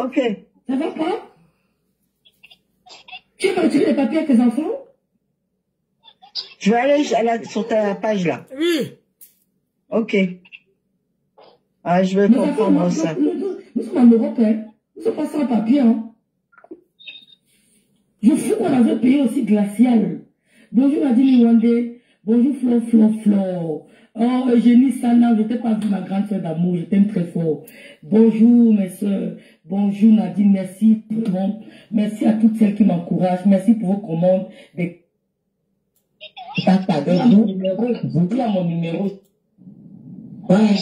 Ok. Ça va pas? Tu vas retirer les papiers à tes enfants? Je vais aller sur ta page là. Oui. Ok. Ah, je vais comprendre ça. Nous sommes en Europe, hein. Nous sommes pas sans papier, hein. Je fous qu'on avait payé aussi glacial. Bonjour Nadine Wande. Bonjour Flo. Oh, Eugénie Sana, je t'ai pas vu ma grande soeur d'amour, je t'aime très fort. Bonjour mes soeurs. Bonjour Nadine, merci tout le monde. Merci à toutes celles qui m'encouragent. Merci pour vos commandes. Mon numéro. Vous dites à mon numéro. Ouais,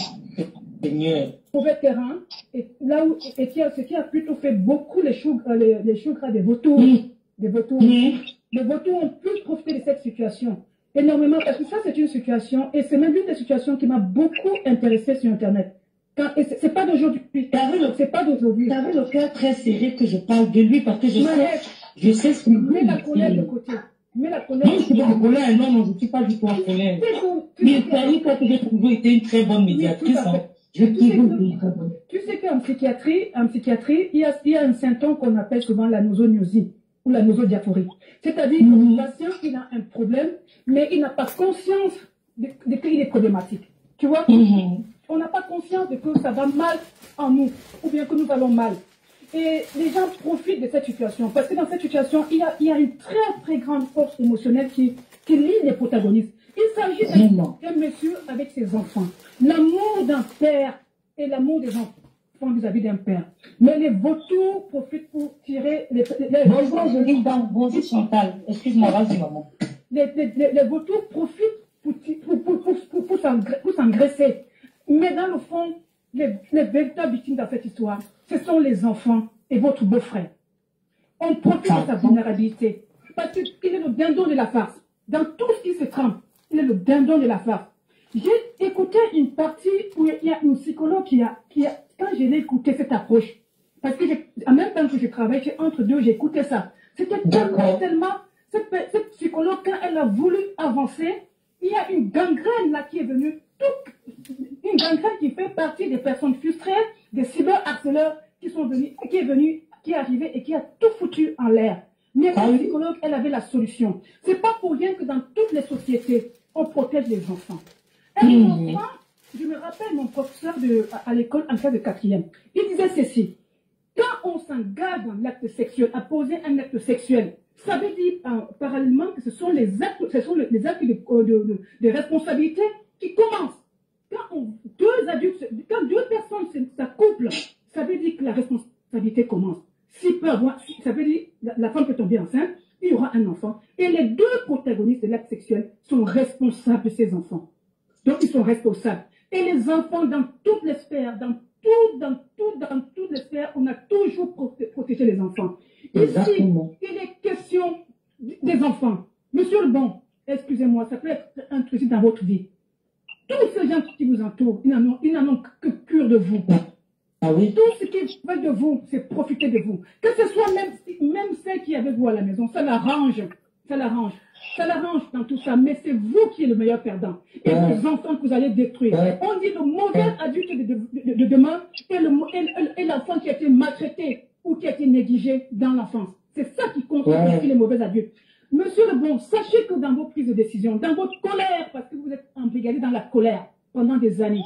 Seigneur. Mauvais terrain, et là où, et ce qui a plutôt fait beaucoup les choux gras des vautours. Des vautours. Les vautours ont plus profité de cette situation. Énormément, parce que ça, c'est une situation, et c'est même une des situations qui m'a beaucoup intéressée sur Internet. C'est pas d'aujourd'hui. C'est pas d'aujourd'hui. T'avais le cœur très serré que je parle de lui, parce que je sais ce qu'il mets la colère de côté. Mets la colère. Non, je suis pas en colère. Non, je ne suis pas du tout en colère. Mais il faut que j'ai toujours été une très bonne médiatrice. Tu sais qu'en psychiatrie, il y a un symptôme qu'on appelle souvent la nosognosie ou la nosodiaphorie. C'est-à-dire que le patient, il a un problème, mais il n'a pas conscience de qu'il est problématique. Tu vois, on n'a pas conscience de que ça va mal en nous, ou bien que nous allons mal. Et les gens profitent de cette situation, parce que dans cette situation, il y a une très très grande force émotionnelle qui lie les protagonistes. Il s'agit d'un monsieur avec ses enfants. L'amour d'un père et l'amour des enfants vis-à-vis d'un père. Mais les vautours profitent pour tirer les bonjour, Jolie, bonjour Chantal. Excuse-moi, vas-y, maman. Les vautours profitent pour s'engraisser. Mais dans le fond, les véritables victimes dans cette histoire, ce sont les enfants et votre beau-frère. On profite de sa vulnérabilité. Parce qu'il est le dindon de la farce. Dans tout ce qui se trame, il est le dindon de la farce. J'ai écouté une partie où il y a une psychologue qui a quand je l'ai écouté cette approche, parce que en même temps que je travaillais entre deux, j'écoutais ça. C'était tellement, cette psychologue, quand elle a voulu avancer, il y a une gangrène là qui est venue, une gangrène qui fait partie des personnes frustrées, des cyberharceleurs qui sont venus, qui est arrivé et qui a tout foutu en l'air. Mais la psychologue, elle avait la solution. C'est pas pour rien que dans toutes les sociétés, on protège les enfants. Je me rappelle mon professeur à l'école en classe de 4e. Il disait ceci. Quand on s'engage dans l'acte sexuel, à poser un acte sexuel, ça veut dire parallèlement que ce sont les actes de responsabilité qui commencent. Quand deux personnes s'accouplent, ça veut dire que la responsabilité commence. Ça veut dire que la femme peut tomber enceinte, il y aura un enfant. Et les deux protagonistes de l'acte sexuel sont responsables de ces enfants. Donc, ils sont responsables. Et les enfants, dans toutes les sphères, dans toutes les sphères, on a toujours protégé les enfants. Exactement. Ici, il est question des enfants. Monsieur le bon, excusez-moi, ça peut être intrusif dans votre vie. Tous ces gens qui vous entourent, ils n'en ont que cure de vous. Ah oui? Tout ce qu'ils veulent de vous, c'est profiter de vous. Que ce soit même celle qui est avec vous à la maison, ça l'arrange. Ça l'arrange. Ça l'arrange dans tout ça, mais c'est vous qui êtes le meilleur perdant. Et vos enfants que vous allez détruire. On dit le mauvais adulte de demain et l'enfant qui a été maltraité ou qui a été négligé dans l'enfance. C'est ça qui constitue les mauvais adultes. Monsieur le bon, sachez que dans vos prises de décision, dans votre colère, parce que vous êtes embrigadé dans la colère pendant des années,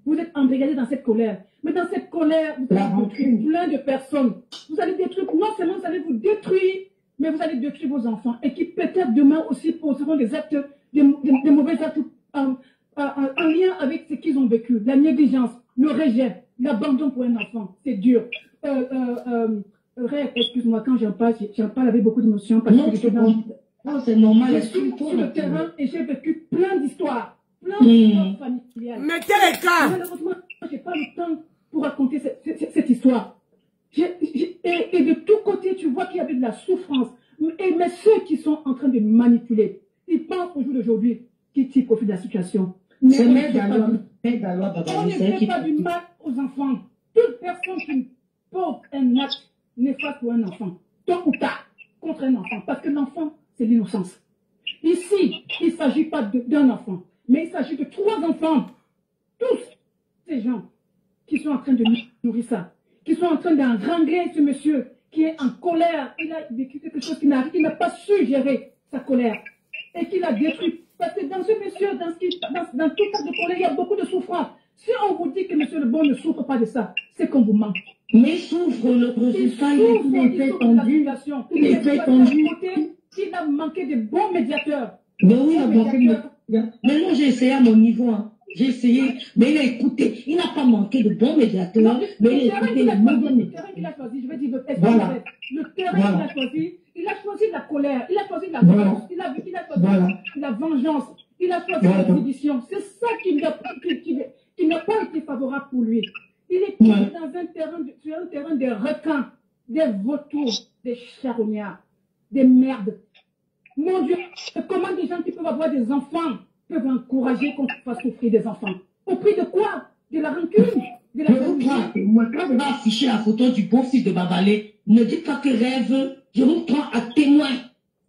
vous êtes embrigadé dans cette colère. Mais dans cette colère, vous allez détruire plein de personnes. Vous allez détruire, non seulement vous allez vous détruire, mais vous allez détruire vos enfants. Et qui peut-être demain aussi poseront des actes, des mauvais actes en lien avec ce qu'ils ont vécu. La négligence, le rejet, l'abandon pour un enfant. C'est dur. Excuse-moi, quand j'en parle avec beaucoup d'émotions. Non, c'est normal. Je suis sur le terrain et j'ai vécu plein d'histoires. Plein d'histoires familiales. Mais quel est cas? Malheureusement, je n'ai pas le temps pour raconter cette histoire. Et de tous côtés, tu vois qu'il y avait de la souffrance. Mais ceux qui sont en train de manipuler, ils pensent au jour d'aujourd'hui qu'ils profitent de la situation. Mais on ne fait pas du mal aux enfants. Toute personne qui pose un acte néfaste pour un enfant, tôt ou tard, contre un enfant, parce que l'enfant, c'est l'innocence. Ici, il ne s'agit pas d'un enfant, mais il s'agit de 3 enfants. Tous ces gens qui sont en train de nourrir ça, qui sont en train d'enrangler ce monsieur qui est en colère. Il a vécu quelque chose qu'il n'a pas su gérer sa colère et qu'il a détruit. Parce que dans ce monsieur, dans tout cas de colère, il y a beaucoup de souffrance. Si on vous dit que monsieur le bon ne souffre pas de ça, c'est qu'on vous ment. Mais il souffre, le résultat, il est fait tendu. Il est fait tendu. Il a manqué de bons médiateurs. Mais oui, il a manqué de... Mais moi, j'ai essayé à mon niveau. Hein. J'ai essayé, mais il a écouté. Il n'a pas manqué de bons médiateurs, mais il a écouté les mauvais médiateurs. Le terrain qu'il a choisi, je vais dire voilà. Le terrain qu'il a choisi, il a choisi la colère, il a choisi la violence, il a choisi la vengeance, il a choisi la sédition. C'est ça qui n'a pas été favorable pour lui. Il est sur un terrain de requins, des vautours, des charognards, des merdes. Mon Dieu, comment des gens qui peuvent avoir des enfants peuvent encourager qu'on fasse souffrir des enfants? Au prix de quoi? De la rancune? De la jalousie? Moi, quand je vais afficher la photo du beau-fils de Babalé, ne dites pas que rêve, je vous prends à témoin.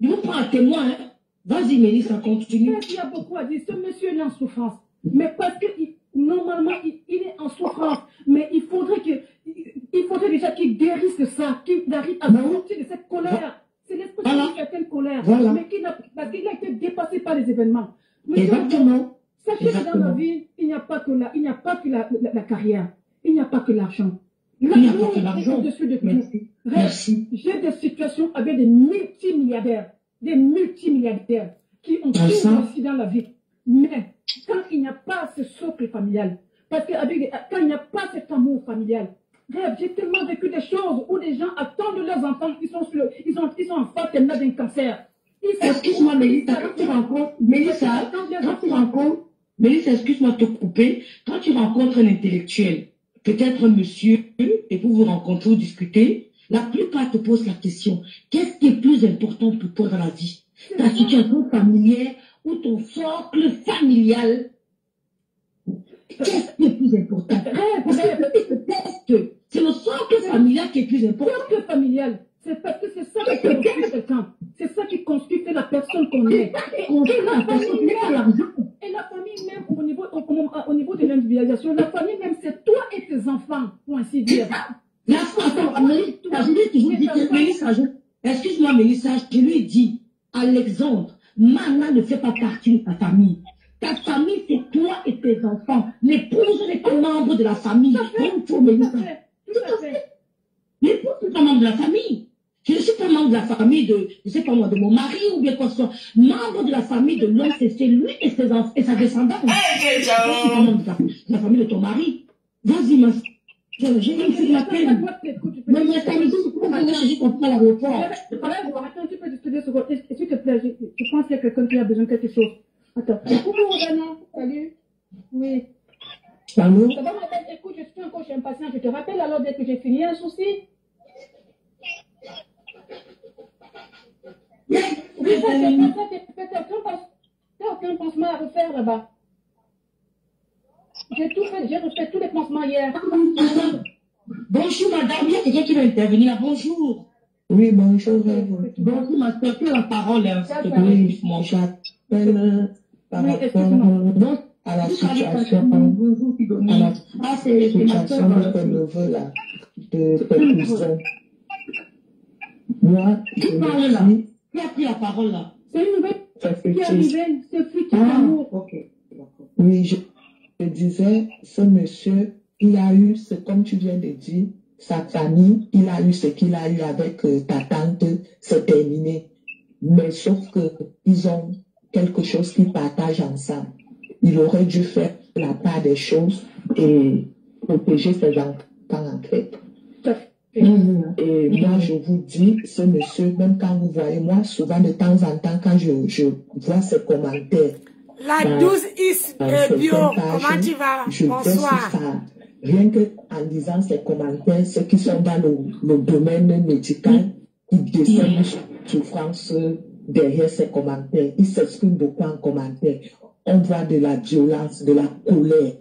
Je vous prends à témoin. Hein. Vas-y, Mélissa, continue. Il y a beaucoup à dire. Ce monsieur est en souffrance. Mais parce que normalement, il est en souffrance. Mais il faudrait déjà qu'il guérisse de ça, qu'il arrive à sortir de cette colère. C'est l'esprit d'une certaine colère. Mais parce qu'il a été dépassé par les événements. Mais exactement. Sachez que dans la vie, il n'y a pas que la carrière. Il n'y a pas que l'argent. L'argent est au-dessus de tout. Merci. J'ai des situations avec des multimilliardaires qui ont tout réussi dans la vie. Mais quand il n'y a pas ce socle familial, parce que quand il n'y a pas cet amour familial, j'ai tellement vécu des choses où des gens attendent leurs enfants qui sont en phase terminale d'un cancer. Excuse-moi, Mélissa, quand tu rencontres, Mélissa, excuse-moi de te couper, quand tu rencontres un intellectuel, peut-être un monsieur, et vous vous rencontrez ou discutez, la plupart te posent la question, qu'est-ce qui est plus important pour toi dans la vie? Ta situation familière ou ton socle familial? Qu'est-ce qui est plus important? C'est le socle familial qui est plus important. Le socle familial, c'est parce que c'est ça qui construit quelqu'un. C'est ça qui construit la personne qu'on est. Et la famille même, au niveau de l'individualisation, la famille même, c'est toi et tes enfants, pour ainsi dire. Excuse-moi, Mélissa, je lui ai dit, Alexandre, Mana ne fait pas partie de ta famille. Ta famille, c'est toi et tes enfants. L'épouse n'est pas membre de la famille. Tout à fait. L'épouse n'est pas membre de la famille. Je ne suis pas membre de la famille de, je sais pas moi, de mon mari ou bien quoi que ce soit. Membre de la famille de l'homme, c'est lui et ses enfants et sa descendance. Je ne suis pas membre de la famille de ton mari. Vas-y, ma j'ai une fille qui m'appelle. Mais il y a ta maison, pourquoi je comprends l'aéroport? Attends, tu peux discuter ce côté. S'il te plaît, je pense qu'il y a quelqu'un qui a besoin de quelque chose. Attends. Coucou, Dana. Salut. Oui. Salut. Ça va, madame? Écoute, je suis encore impatient. Je te rappelle alors dès que j'ai fini un souci. Oui, ça, c'est pas ça. T'as aucun pansement à refaire là-bas. J'ai tout fait, j'ai refait tous les pansements hier. Bonjour, madame. Il y a quelqu'un qui va intervenir. Bonjour. Oui, bonjour. Bonjour, ma soeur. Tu as la parole. Oui, j'appelle par rapport à la situation, de ce neveu là, de ce cousin. Moi, je me dis... Qui a pris la parole là? C'est une nouvelle qui est arrivée. C'est futur d'amour. Ok, d'accord. Oui, je disais, ce monsieur, il a eu, comme tu viens de dire, sa famille, il a eu ce qu'il a eu avec ta tante, c'est terminé. Mais sauf que ils ont quelque chose qu'ils partagent ensemble. Il aurait dû faire la part des choses et protéger ses enfants en fait. Et moi, je vous dis, ce monsieur, même quand vous voyez, moi, souvent de temps en temps, quand je vois ses commentaires, la 12 is bio, comment tu vas? Bonsoir. Rien que en lisant ces commentaires, ceux qui sont dans le domaine médical, ils descendent souffrance derrière ces commentaires. Ils s'expriment beaucoup en commentaire. On voit de la violence, de la colère.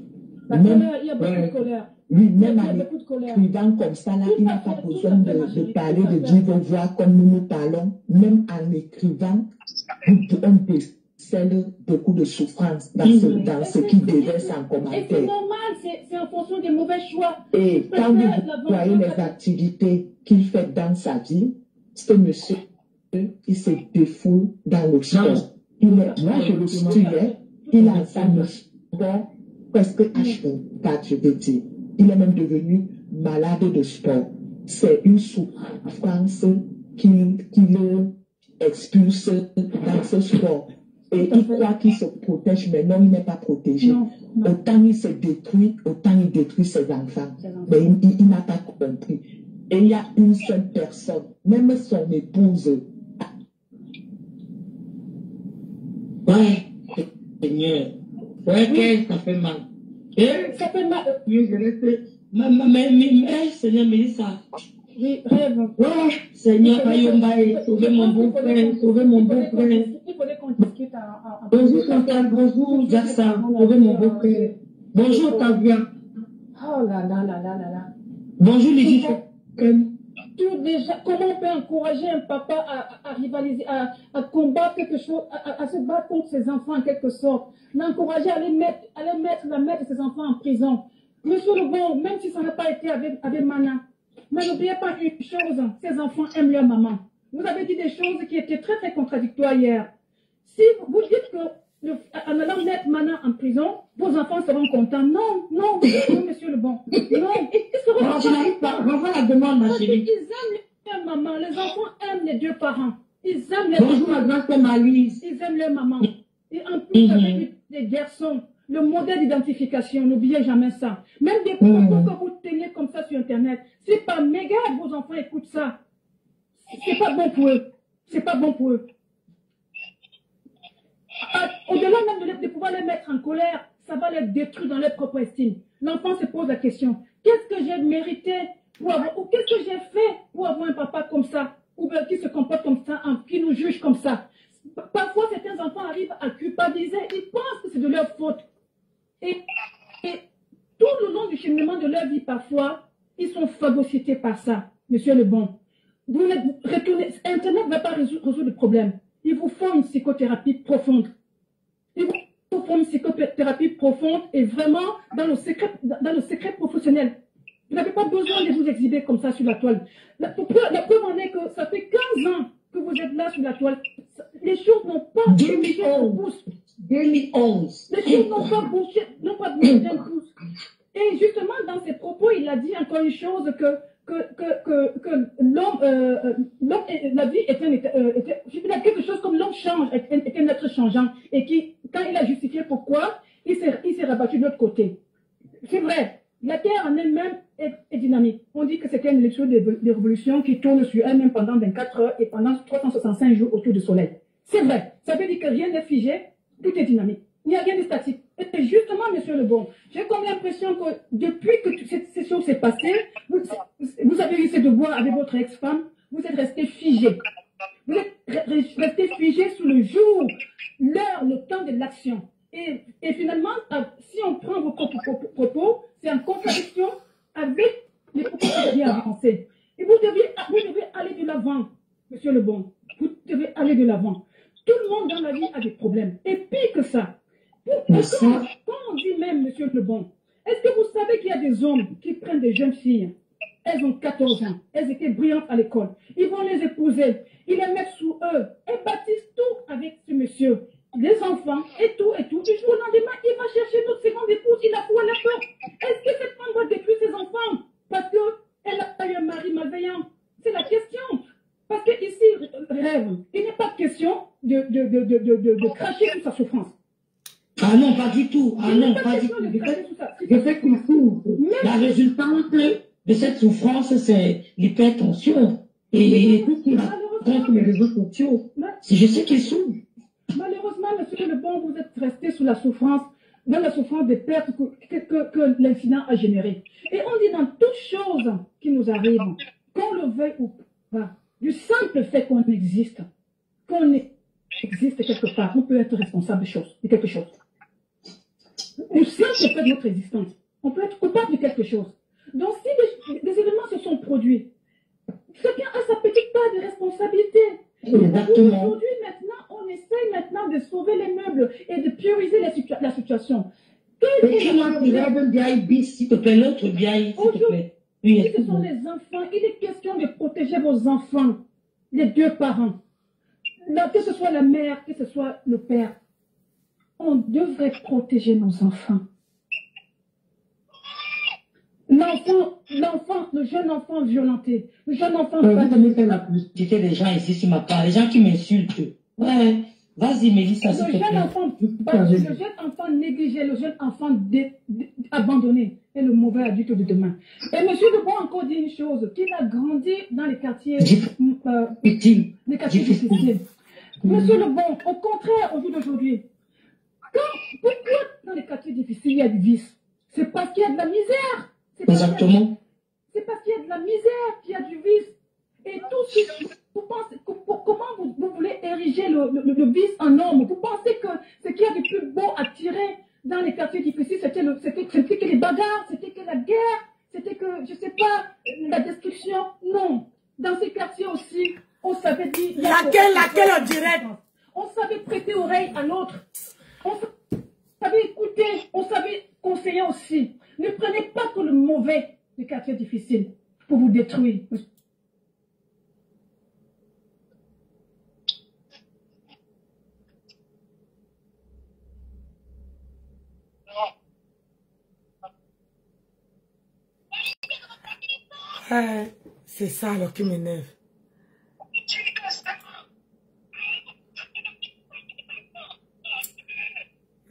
Il y a beaucoup de colère. Oui, même en écrivant comme ça, là, il n'a pas besoin de parler, de dire vos voix comme nous nous parlons. Même en écrivant, on peut beaucoup de souffrance dans ce qu'il déverse en commentaire. Et c'est normal, c'est en fonction des mauvais choix. Et quand vous voyez les activités qu'il fait dans sa vie, ce monsieur, il se défoule dans le sport. Moi, je le suivais, il enseigne le sport presque H24, je veux dire. Il est même devenu malade de sport. C'est une souffrance qu'il expulse dans ce sport. Et il croit qu'il se protège, mais non, il n'est pas protégé. Non. Autant il se détruit, autant il détruit ses enfants. Mais il n'a pas compris. Et il y a une seule personne, même son épouse. Ouais, Seigneur. Ouais, ça fait mal. Ça fait mal. Oui, je reste. Mais, Seigneur, Mélissa. Oui, rêve. Ouais, Seigneur, sauvez mon beau-frère, sauvez mon beau-frère. Il faudrait qu'on discute en Bonjour, Chantal, bonjour, Jackson, sauvez mon beau-frère. Bonjour, Tavia. Oh là là là là là là. Bonjour, Lydie. Tout déjà, comment on peut encourager un papa à rivaliser, à combattre quelque chose, à se battre contre ses enfants en quelque sorte, l'encourager à aller mettre la mère de ses enfants en prison. Monsieur Lebon, même si ça n'a pas été avec Mana, mais n'oubliez pas une chose, ces enfants aiment leur maman. Vous avez dit des choses qui étaient très très contradictoires hier. Si vous dites que en allant mettre Mana en prison, vos enfants seront contents. Non, monsieur Lebon. Non, ils seront contents. Revois la demande, ma chérie. Ils aiment leur maman. Les enfants aiment les deux parents. Ils aiment les Bonjour, ma grande Malise. Ils aiment leur maman. Et en plus, avec des garçons, le modèle d'identification, n'oubliez jamais ça. Même des propos que vous tenez comme ça sur Internet, c'est pas méga que vos enfants écoutent ça. C'est pas bon pour eux. C'est pas bon pour eux. Au-delà même de pouvoir les mettre en colère, ça va les détruire dans leur propre estime. L'enfant se pose la question, qu'est-ce que j'ai mérité pour avoir, ou qu'est-ce que j'ai fait pour avoir un papa comme ça, ou bien qui se comporte comme ça, qui nous juge comme ça. Parfois, certains enfants arrivent à culpabiliser, ils pensent que c'est de leur faute. Et tout le long du cheminement de leur vie, parfois, ils sont phagocytés par ça, monsieur Lebon. Internet ne va pas résoudre le problème. Il vous faut une psychothérapie profonde. Il vous faut une psychothérapie profonde et vraiment dans le secret professionnel. Vous n'avez pas besoin de vous exhiber comme ça sur la toile. La preuve en est que ça fait 15 ans que vous êtes là sur la toile. Les choses n'ont pas bougé d'un pouce. 2011. Les choses n'ont pas bougé d'un pouce. Et justement, dans ses propos, il a dit encore une chose que l'homme, la vie était quelque chose comme l'homme change, était un être changeant, et qui, quand il a justifié pourquoi, il s'est rabattu de l'autre côté. C'est vrai, la Terre en elle-même est dynamique. On dit que c'était une élection de révolution qui tourne sur elle-même pendant 24 heures et pendant 365 jours autour du soleil. C'est vrai, ça veut dire que rien n'est figé, tout est dynamique. Il n'y a rien de statique. Et justement, monsieur Lebon, j'ai comme l'impression que depuis que cette session s'est passée, vous avez eu ces devoirs avec votre ex-femme, vous êtes resté figé. Vous êtes resté figé sur le jour, l'heure, le temps de l'action. Et finalement, si on prend vos propos, c'est en contradiction avec les propos que vous aviez avancés. Et vous devez aller de l'avant, monsieur Lebon. Vous devez aller de l'avant. Tout le monde dans la vie a des problèmes. Et pire que ça, quand on dit même, monsieur Lebon, est-ce que vous savez qu'il y a des hommes qui prennent des jeunes filles, elles ont 14 ans, elles étaient brillantes à l'école, ils vont les épouser, ils les mettent sous eux, et bâtissent tout avec ce monsieur, les enfants, et tout, du jour au lendemain, il va chercher notre seconde épouse, il a fou à la porte. Est-ce que cette femme va détruire ses enfants parce qu'elle a eu un mari malveillant? C'est la question. Parce que ici, rêve, il n'est pas question de cracher toute sa souffrance. Ah non, pas du tout. Ah non, pas du tout. Je fais qu'il souffre. La résultante de cette souffrance, c'est l'hypertension. Et tout ce qui raconte les réseaux sociaux. Je sais qu'il souffre. Malheureusement, monsieur Lebon, vous êtes resté sous la souffrance, dans la souffrance des pertes que l'incident a générées. Et on dit dans toutes choses qui nous arrivent, qu'on le veuille ou pas, du simple fait qu'on existe quelque part, on peut être responsable de quelque chose. Du simple fait de notre existence, on peut être coupable de quelque chose. Donc si des événements se sont produits, chacun a sa petite part de responsabilité. Exactement. Aujourd'hui, maintenant, on essaye maintenant de sauver les sécuriser la situation. Écris-moi un biaï bis, s'il te plaît, l'autre biaï, s'il te plaît. Oui, ce sont les enfants. Il est question de protéger vos enfants, les deux parents. Que ce soit la mère, que ce soit le père. On devrait protéger nos enfants. L'enfant, le jeune enfant violenté, le jeune enfant... Vous allez faire la publicité des gens ici sur ma part, les gens qui m'insultent. Ouais, vas-y Mélissa, s'il te plaît. Le jeune enfant négligé, le jeune enfant abandonné est le mauvais adulte de demain. Et M. Lebon a encore dit une chose, qu'il a grandi dans les quartiers difficiles. Monsieur Lebon, au contraire, au jour d'aujourd'hui, pourquoi dans les quartiers difficiles il y a du vice? C'est parce qu'il y a de la misère. Exactement. C'est parce qu'il y a de la misère qu'il y a du vice. Et tout ce vous pensez, comment vous voulez ériger le vice en norme? Vous pensez que ce qu'il y a de plus beau à tirer dans les quartiers difficiles, c'était que les bagarres, c'était que la guerre, c'était que, je sais pas, la destruction? Non. Dans ces quartiers aussi, on savait dire... Laquelle on dirait? On savait prêter oreille à l'autre. On savait écouter, on savait conseiller aussi. Ne prenez pas que le mauvais des quartiers difficiles pour vous détruire. C'est ça alors qui m'énerve.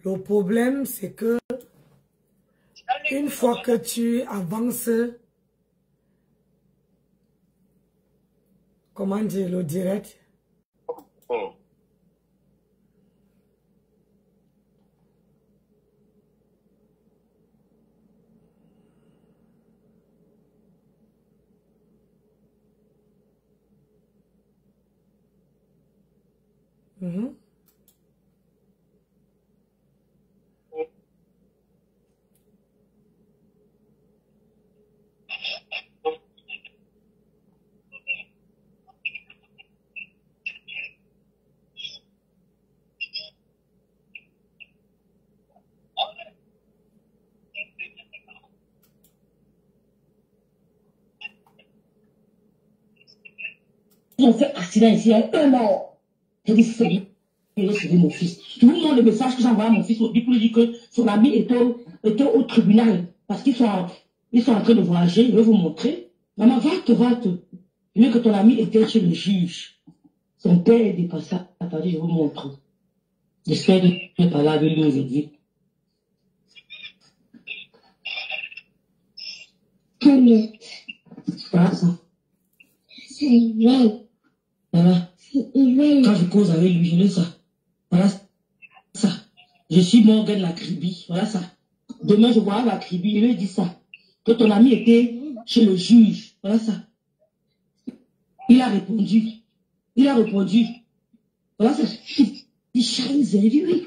Le problème, c'est que une fois que tu avances, comment dire, le direct, Ils ont fait accident ici, il y a un mort. J'ai dit, c'est bien, il a sauvé mon fils. Je vous montre le message que j'ai envoyé à mon fils pour lui dire que son ami était au tribunal. Parce qu'ils sont en train de voyager, je vais vous montrer. Maman, va-te. Je veux que ton ami était chez le juge. Son père est dépassé. Attendez, je vous montre. J'espère que je vais parler avec lui aujourd'hui. Voilà ça. C'est Yvel. Voilà. C'est Yvel. Quand je cause avec lui, je veux ça. Voilà ça. Je suis Morgan Lakribi. Voilà ça. Demain, je vois Lakribi. Je lui dis ça. Que ton ami était chez le juge. Voilà ça. Il a répondu. Voilà ça. Il charise, oui.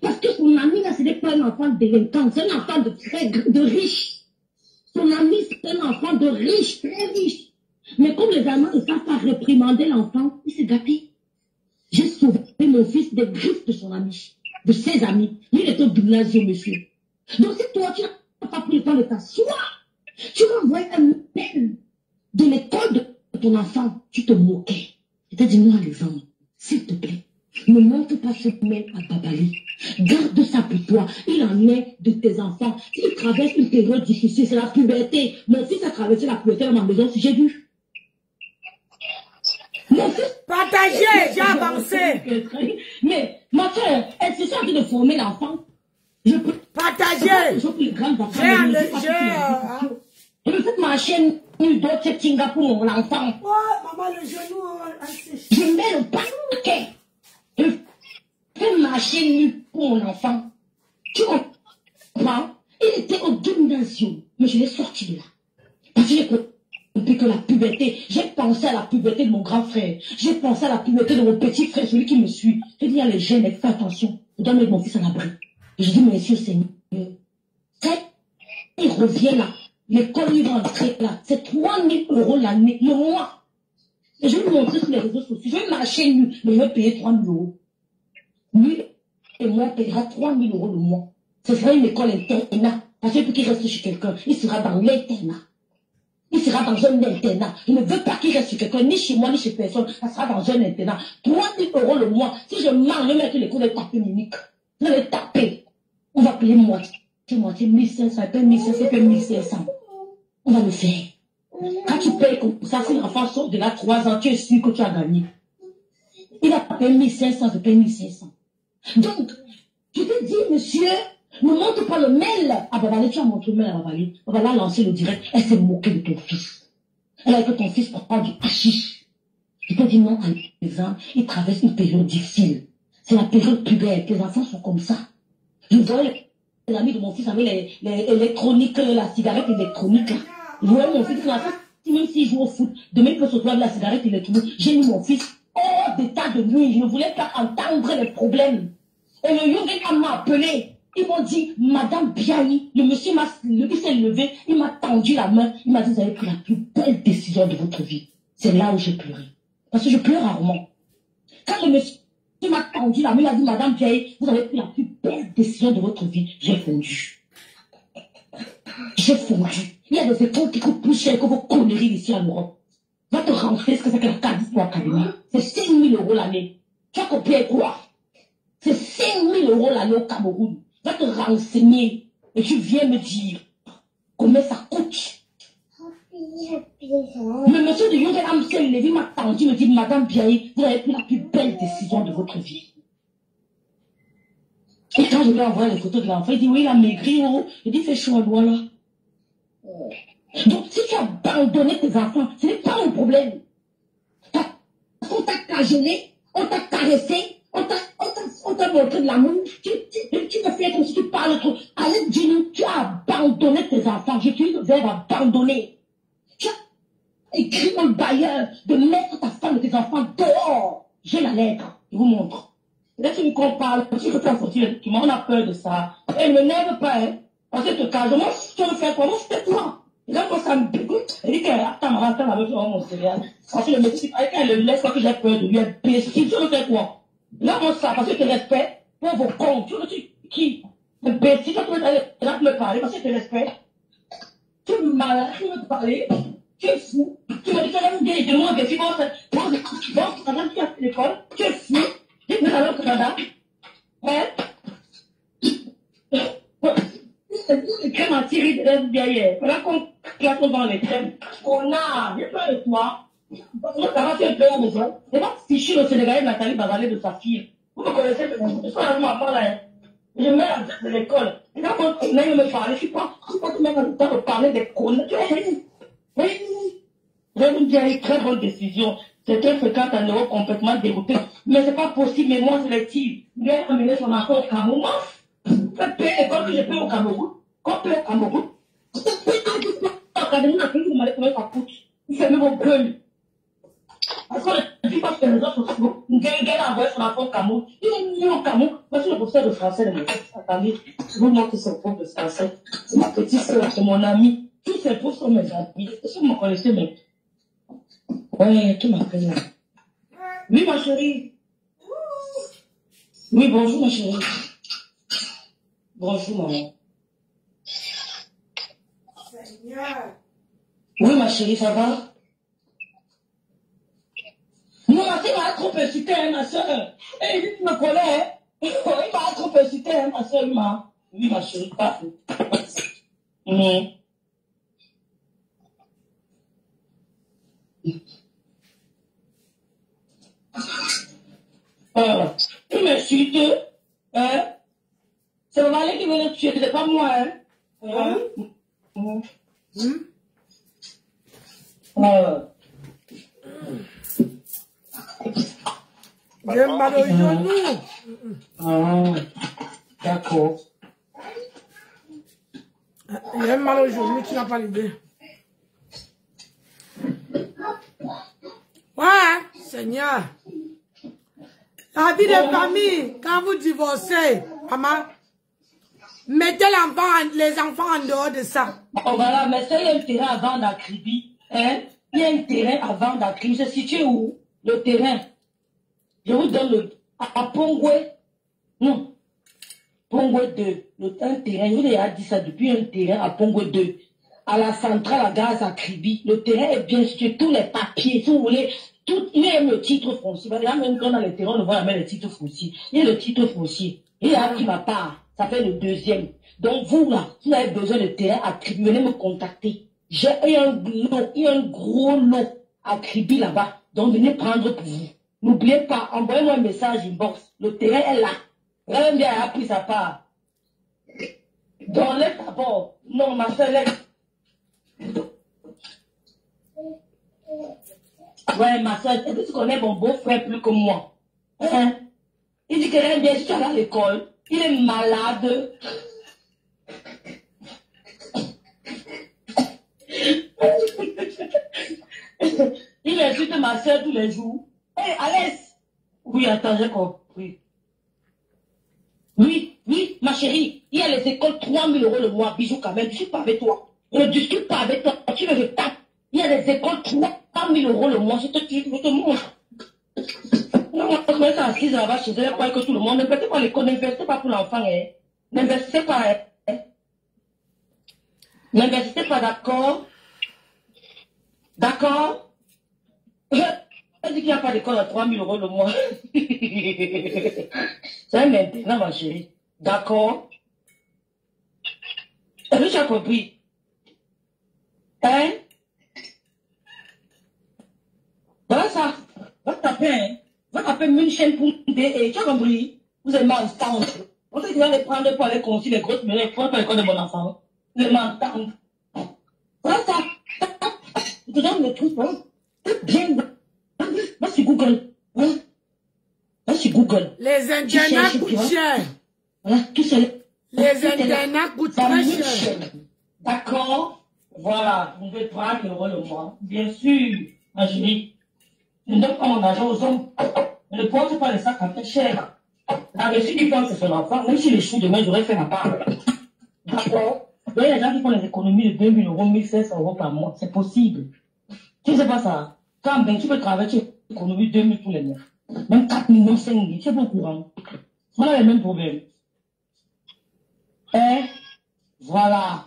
Parce que son ami, là, ce n'est pas un enfant délinquant. C'est un enfant de riche. Son ami, c'est un enfant de riche, très riche. Mais comme les Allemands ne savent pas réprimander l'enfant, il s'est gâté. J'ai sauvé mon fils des griffes de son ami, de ses amis. Lui, il est au gymnasium, monsieur. Donc si toi, tu n'as pas pris le temps de t'asseoir, tu vas envoyer un mail de l'école de ton enfant. Tu te moquais. Je t'ai dit, moi, les hommes, s'il te plaît, ne montre pas ce mail à Babali. Garde ça pour toi. Il en est de tes enfants. S'il traverse une période difficile, c'est la puberté. Mon fils a traversé la puberté dans ma maison, si j'ai vu. Partagez, j'ai avancé. Mais ma soeur, elle se sent de former l'enfant. Partagez. Je me fais ma chaîne d'autres c'est Tinga pour mon enfant. Oh, maman, le genou. Je mets le paquet. Je fais ma chaîne pour mon enfant. Tu comprends? Il était au gymnasium, mais je l'ai sorti de là. Parce que j'ai compris que la puberté, j'ai pensé à la puberté de mon grand frère. J'ai pensé à la puberté de mon petit frère, celui qui me suit. J'ai dit à les jeunes, fais attention. Je dois mettre mon fils en abri. Et je dis, monsieur Seigneur, il revient là. L'école, il va entrer là. C'est 3 000 € l'année, le mois. Et je vais lui montrer sur les réseaux sociaux. Je vais marcher nu, mais je vais payer 3 000 €. Lui, et moi, on paiera 3 000 € le mois. Ce sera une école internat. Parce que pour qu'il reste chez quelqu'un, il sera dans l'internat. Il sera dans un internat. Je ne veux pas qu'il reste chez quelqu'un, ni chez moi, ni chez personne. Ça sera dans un internat. 3 000 € le mois. Si je mange, je vais mettre les cours de taper Monique. Je vais les taper. On va payer moitié, 1500, paye 1500, paye 1500. On va le faire. Quand tu payes comme ça, si l'enfant sort de là 3 ans, tu es sûr que tu as gagné. Il va payer 1500, je paye 1500. Donc, je te dis, monsieur, ne montre pas le mail à Babalé. Tu as montré le mail à Babalé. Babalé a lancé le direct. Elle s'est moquée de ton fils. Elle a dit que ton fils prend du hashish. Je te dis non, par exemple, il traverse une période difficile. C'est la période pubertaire. Les enfants sont comme ça. Je vois les amis de mon fils avec les électroniques, la cigarette électronique. Je vois mon fils, même s'il joue au foot, demain il peut se trouver avec la cigarette électronique. J'ai mis mon fils hors d'état de nuit. Je ne voulais pas entendre les problèmes. Et le Young m'a appelé. Ils m'ont dit, Madame Biaï, le monsieur il s'est levé, il m'a tendu la main, il m'a dit, vous avez pris la plus belle décision de votre vie. C'est là où j'ai pleuré. Parce que je pleure rarement. Quand le monsieur m'a tendu la main, il m'a dit, Madame Biaï, vous avez pris la plus belle décision de votre vie. J'ai fondu. J'ai fondu. Il y a des écoles qui coûtent plus cher que vos conneries ici en Europe. Va te rentrer ce que c'est que la Cadis pour l'académie. C'est 5 000 € l'année. Tu as copié quoi? C'est 5 000 € l'année au Cameroun. Va te renseigner et tu viens me dire combien ça coûte. Le monsieur de Young Amsel Lévy m'a tendu, me dit, Madame Biaï, vous avez pris la plus belle décision de votre vie. Et quand je lui envoie les photos de l'enfant, il dit, oui, il a maigri, oh. Il dit, fait chaud en loin là. Donc, si tu as abandonné tes enfants, ce n'est pas un problème. On t'a cajoné, on t'a caressé, on t'a montré de l'amour. Tu te fais comme si tu parles trop. Allez, dis-nous, tu as abandonné tes enfants. J'utilise le verbe abandonner. Tu as écrit au bailleur de mettre ta femme et tes enfants dehors. J'ai la lettre. Je vous montre. Là, tu me compares. Si je peux sortir le document, on a peur de ça. Elle ne m'énerve pas, hein. Parce que te cage. Moi, tu veux faire quoi? Moi, c'était toi. Et là, quand ça me dégoûte, elle dit qu'elle attend avec mon céréal. Parce que le médecin, elle le laisse parce que j'ai peur de lui. Elle pèse. Tu veux faire quoi? Là, on sait, parce que tu respectes pour vos comptes. Tu veux qui? Le petit, quand tu veux aller, là, me parler, parce que tu respectes. Tu me malades, tu veux te parler. Tu es fou. Tu me dis que là, bien, de moi, tu vas faire, tu as l'école. Tu es fou. Tu es allé au Canada. Hein? Les crèmes en tiré de l'aide derrière. Voilà qu'on claque dans les crèmes. On a, j'ai peur de toi. Parce que quand tu es peur à la maison, c'est pas fichu le Sénégalais Nathalie Babalé de sa fille. Vous me connaissez, je suis avec ma maman là. Je mets la tête de l'école. Et quand on venait me parler, je suis pas même en train de parler des connes. Oui. J'ai une très bonne décision. C'était fréquent en Europe complètement dégoûté. Mais c'est pas possible, mais moi sélective. Il a amené son enfant au Cameroun. Fait payer l'école que j'ai payé au Cameroun. Qu'on paye au Cameroun. L'académie n'a plus demandé combien ça coûte. Il fait même au gueule. Parce qu'on ne dit pas que les autres sont une gueule à envoyer son enfant au Cameroun. Il est mis au Cameroun. Moi, je suis le professeur de français de mon fils. Attendez, je vous montre son prof de français. C'est ma petite soeur, c'est mon amie. Tous ces profs sont mes amis. Est-ce que vous me connaissez, mais. Ouais, qui m'appelle là? Oui, ma chérie. Oui, bonjour, ma chérie. Bonjour, maman. Seigneur. Oui, ma chérie, ça va? Non, ma fille m'a trop incité, hein, ma soeur. Et il me connaît, hein. Il m'a trop incité, hein, ma soeur, Oui, ma chérie, pas fou. Tu m'insultes, hein? C'est le valet qui veut le tuer, c'est pas moi, hein? J'ai mal au genou. D'accord. J'ai mal au genou, tu n'as pas l'idée. Ouais, Seigneur. La vie de famille, quand vous divorcez, maman, mettez les enfants en dehors de ça. Oh voilà, mais ça, il y a un terrain à vendre à Kribi. Hein? Il y a un terrain à vendre à Kribi. C'est situé où? Le terrain. Je vous donne le. À Pongwe. Non. Pongo 2, un terrain, je vous ai déjà dit ça depuis, un terrain à Pongo 2, à la centrale à gaz à Kribi. Le terrain est bien situé, tous les papiers, si vous voulez, tout, il y a le titre foncier. Même quand on a le terrain, on ne voit jamais le titre foncier. Il y a le titre foncier. Il y a qui ma part, ça fait le deuxième. Donc vous là, si vous avez besoin de terrain à Kribi, venez me contacter. J'ai un gros lot à Kribi là-bas. Donc venez prendre pour vous. N'oubliez pas, envoyez-moi un message inbox. Le terrain est là. Rien bien a pris sa part. Donc laisse d'abord. Non, ma soeur, laisse. Ouais, ma soeur, est-ce que tu connais mon beau-frère plus que moi? Hein? Il dit que rien bien, je suis à l'école. Il est malade. Il insulte ma soeur tous les jours. Hé, hey, Alès! Oui, attends, j'ai compris. Oui, ma chérie, il y a les écoles 3 000 € le mois, bijou quand même, je ne suis pas avec toi. Je ne discute pas avec toi, tu veux que je tape. Il y a les écoles 3 000 € le mois, je te montre. Non, quand tu es assise là-bas chez elle, croyez que tout le monde, n'investissez pas l'école, n'investissez pas pour l'enfant, hein. N'investissez pas, hein. N'investissez pas, d'accord? D'accord? Elle dit qu'il n'y a pas d'école à 3 000 € le mois. C'est un internat, ma chérie. D'accord? Est-ce que tu as compris? Hein? Voilà ça. Va taper, hein? Va taper une chaîne pour et tu as compris? Vous êtes m'entendre. On sait que tu vas les prendre pour aller construire les grosses maisons. Il faut pas l'école de mon enfant. Vous êtes m'entendre. Voilà ça. Je te donne le truc, voilà. Bien. Va sur Google. Voilà. Va sur Google. Les internats coûtent cher. Voilà, tout seul. Les internats coûtent très cher. D'accord. Voilà, vous devez prendre le mois. Bien sûr, ma chérie. Je ne donne pas mon argent aux hommes. Ne porte pas les sacs en fait cher. La reçue du plan, c'est son enfant. Même si les choux demain, j'aurais fait ma part. D'accord. Donc, il y a des gens qui font les économies de 2 000 €, 1 500 € par mois. C'est possible. Tu ne sais pas ça. Quand ben, tu peux travailler, tu économises 2 000 tous les mois. Même 4 000, même 5 000. Tu es pas au courant. On a les mêmes problèmes. Et voilà.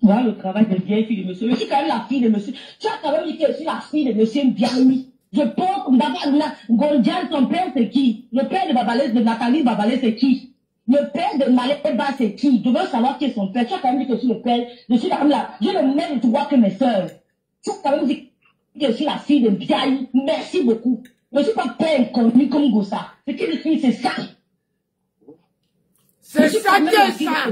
Voilà le travail de vieille fille de monsieur. Je suis quand même la fille de monsieur. Tu as quand même dit que je suis la fille de monsieur Biaoui. Je pense que Goldian, son père, c'est qui? Le père de Babalès, de Nathalie Babalès, c'est qui? Le père de Maléba, c'est qui? Je veux savoir qui est son père. Tu as quand même dit que je suis le père. Je suis quand même là. J'ai le même droit que mes soeurs. Tu as quand même dit que je suis la fille de Biaoui. Merci beaucoup. Je ne suis pas père inconnu comme Gossa. C'est qui le fille, c'est ça. C'est ça que ça.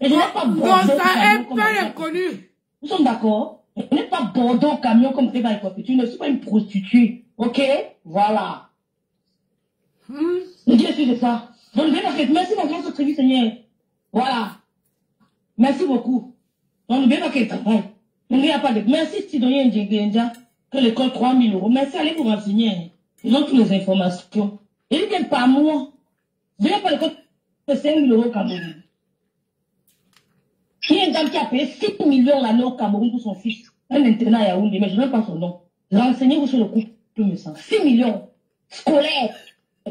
Et je n'ai pas Bordeaux camion comme père inconnu. Nous sommes d'accord? Je n'ai pas Bordeaux camion comme Eva Ekopi. Tu ne suis pas une prostituée. Ok? Voilà. Le Dieu est de ça. Donc, merci mon grand très Seigneur. Voilà. Merci beaucoup. Donc, bien que travail. Il n'y a pas de. Merci si donner un djingue que l'école 3 000 €. Merci, allez vous renseigner. Ils ont toutes les informations. Et ils ne pas moi. Je n'ai pas l'école de 5 000 € au Cameroun. Il y a une dame qui a payé 6 millions l'année au Cameroun pour son fils. Un internat à Yaoundé, mais je ne sais pas son nom. Renseignez-vous sur le couple me semble. 6 millions scolaires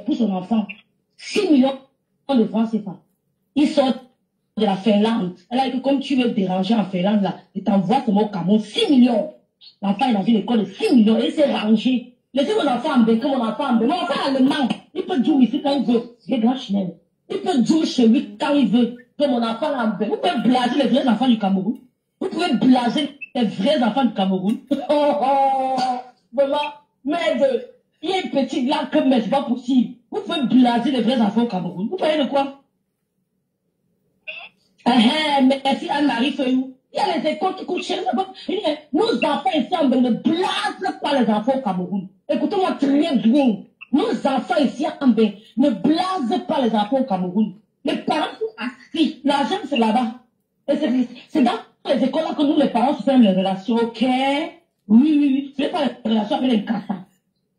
pour son enfant. 6 millions de francs CFA. Il sort de la Finlande. Elle a dit que comme tu veux déranger en Finlande, là, il t'envoie seulement au Cameroun. 6 millions. L'enfant est dans une école de 6 millions et il s'est rangé. Laissez mon enfant en bain, que mon enfant en bain. Mon enfant allemand, il peut jouer ici quand il veut. C'est grand chinelle. Il peut jouer chez lui quand il veut. Que mon enfant en bain. Vous pouvez blaser les vrais enfants du Cameroun. Vous pouvez blaser les vrais enfants du Cameroun. Vraiment, merde. Il y a une petite là que mais c'est pas possible. Vous pouvez blaser les vrais enfants au Cameroun. Vous parlez de quoi? Merci Anne-Marie Feuillou. Il y a les écoles qui coûtent cher. Nos enfants ici en Belgique ne blasent pas les enfants au Cameroun. Écoutez-moi très bien. Nos enfants ici en Belgique ne blasent pas les enfants au Cameroun. Les parents sont assis. L'argent, c'est là-bas. C'est dans les écoles là que nous, les parents, se font les relations. Ok? Oui. Ce n'est pas les relations avec les cassins.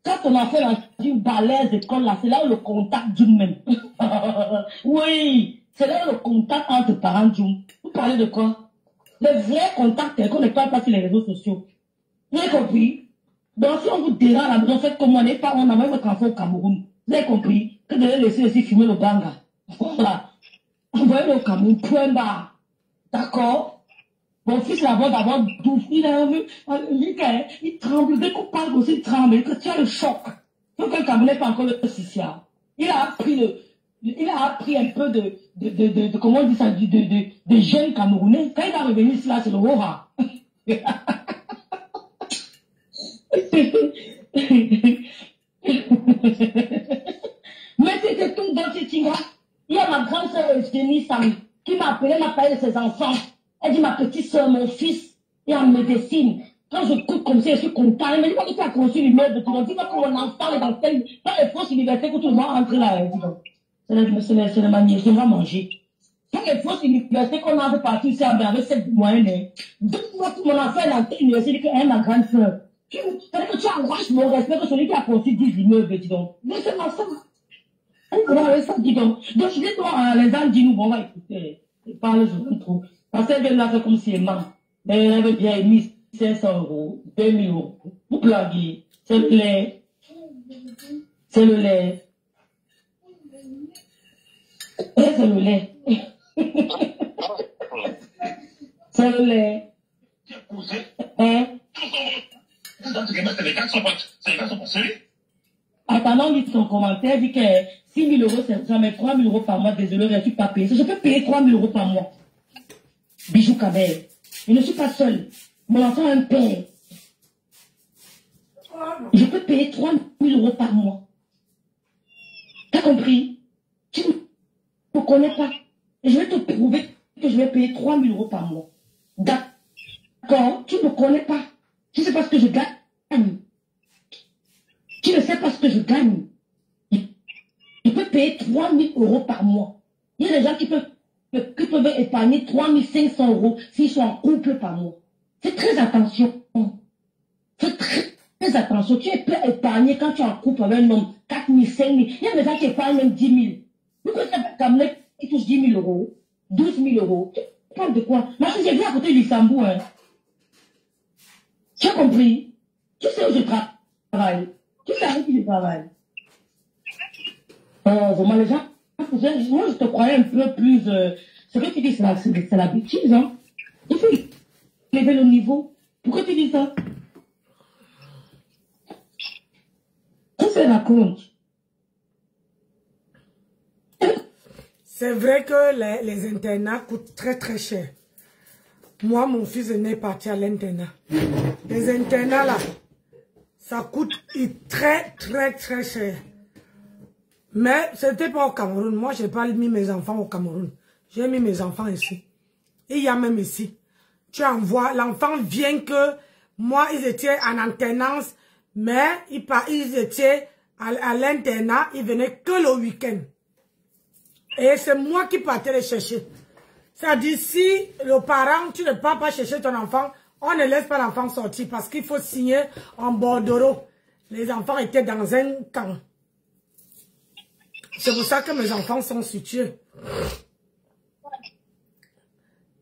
Quand ton enfant est dans une balèze école là, c'est là où le contact d'une même. Oui. C'est là le contact entre parents Djoum. Vous parlez de quoi? Le vrai contact, c'est qu'on ne parle pas sur les réseaux sociaux. Vous avez compris? Donc, si on vous dérange à la maison, faites comme on n'est pas, on envoie votre enfant au Cameroun. Vous avez compris que de laisser aussi fumer le banga. Voilà. Envoyez-le au Cameroun, point barre. D'accord? Mon fils là-bas, d'abord, il tremble. Dès qu'on parle aussi, il tremble. Que tu as le choc. Donc, un Camerounais pas encore le social. Il a appris un peu de comment on dit ça, de jeunes Camerounais. Quand il va revenir ici, là, c'est le horreur. Mais c'était tout dans ce tinga. Il y a ma grande sœur Eugénie Sam qui m'a appelé, m'a parlé de ses enfants. Elle dit, ma petite sœur, mon fils est en médecine. Quand je coûte comme ça, je suis content. Elle me dit, quand tu as conçu l'immeuble de tout le monde, dis pas que mon enfant est dans telle, dans les fausses universités que tout le monde entre là. C'est la manière, on va manger. Dans les fausses universités qu'on a fait partir ici avec cette moyenne, deux-moi tout mon enfant est dans telle université qu'elle est ma grande sœur. C'est-à-dire que tu arraches mon respect que celui qui a conçu 10 immeubles, dis donc. Mais c'est ma soeur. On va avec ça, dis donc. Donc, je dis, toi, les gens disent, nous, bon, on va écouter. Ils parlent, je trop. Parce qu'elle vient là faire comme si elle ment. Mais elle avait bien mis 500 €, 2000 €. Vous blaguez. C'est le lait. C'est le lait. C'est le lait. C'est le lait. Hein? Attendant, dit son commentaire, dit que 6 000 €, c'est ça, mais 3 000 € par mois, désolé, je ne suis pas payé. Je peux payer 3 000 € par mois. Bijou Kabel. Je ne suis pas seule. Mon enfant a un père. Je peux payer 3 000 € par mois. T'as compris? Tu ne me connais pas. Et je vais te prouver que je vais payer 3 000 € par mois. D'accord? Tu ne me connais pas. Tu ne sais pas ce que je gagne. Tu ne sais pas ce que je gagne. Je peux payer 3 000 € par mois. Il y a des gens qui peuvent épargner 3 500 € s'ils sont en couple par mois. Fais très attention. Fais très attention. Tu peux épargner quand tu es en couple avec un homme 4 000, 5 000. Il y a des gens qui épargnent même 10 000. Vous connaissez un Camerounais qui touche 10 000 €, 12 000 €. Tu parles de quoi? Moi, j'ai vu à côté du Luxembourg. Hein. Tu as compris? Tu sais où je travaille. Tu sais avec qui je travaille. Vraiment, les gens, moi, je te croyais un peu plus. Ce que tu dis, c'est la bêtise. Hein. Il faut lever le niveau. Pourquoi tu dis ça? Qu'est-ce que raconte? C'est vrai que les internats coûtent très très cher. Moi, mon fils est parti à l'internat. Les internats là, ça coûte très très très cher. Mais c'était pas au Cameroun. Moi, je n'ai pas mis mes enfants au Cameroun. J'ai mis mes enfants ici. Et il y a même ici. Tu envoies, l'enfant vient que, moi, ils étaient en alternance, mais ils étaient à l'internat, ils venaient que le week-end. Et c'est moi qui partais les chercher. C'est-à-dire, si le parent, tu ne pars pas chercher ton enfant, on ne laisse pas l'enfant sortir parce qu'il faut signer en bordereau. Les enfants étaient dans un camp. C'est pour ça que mes enfants sont situés.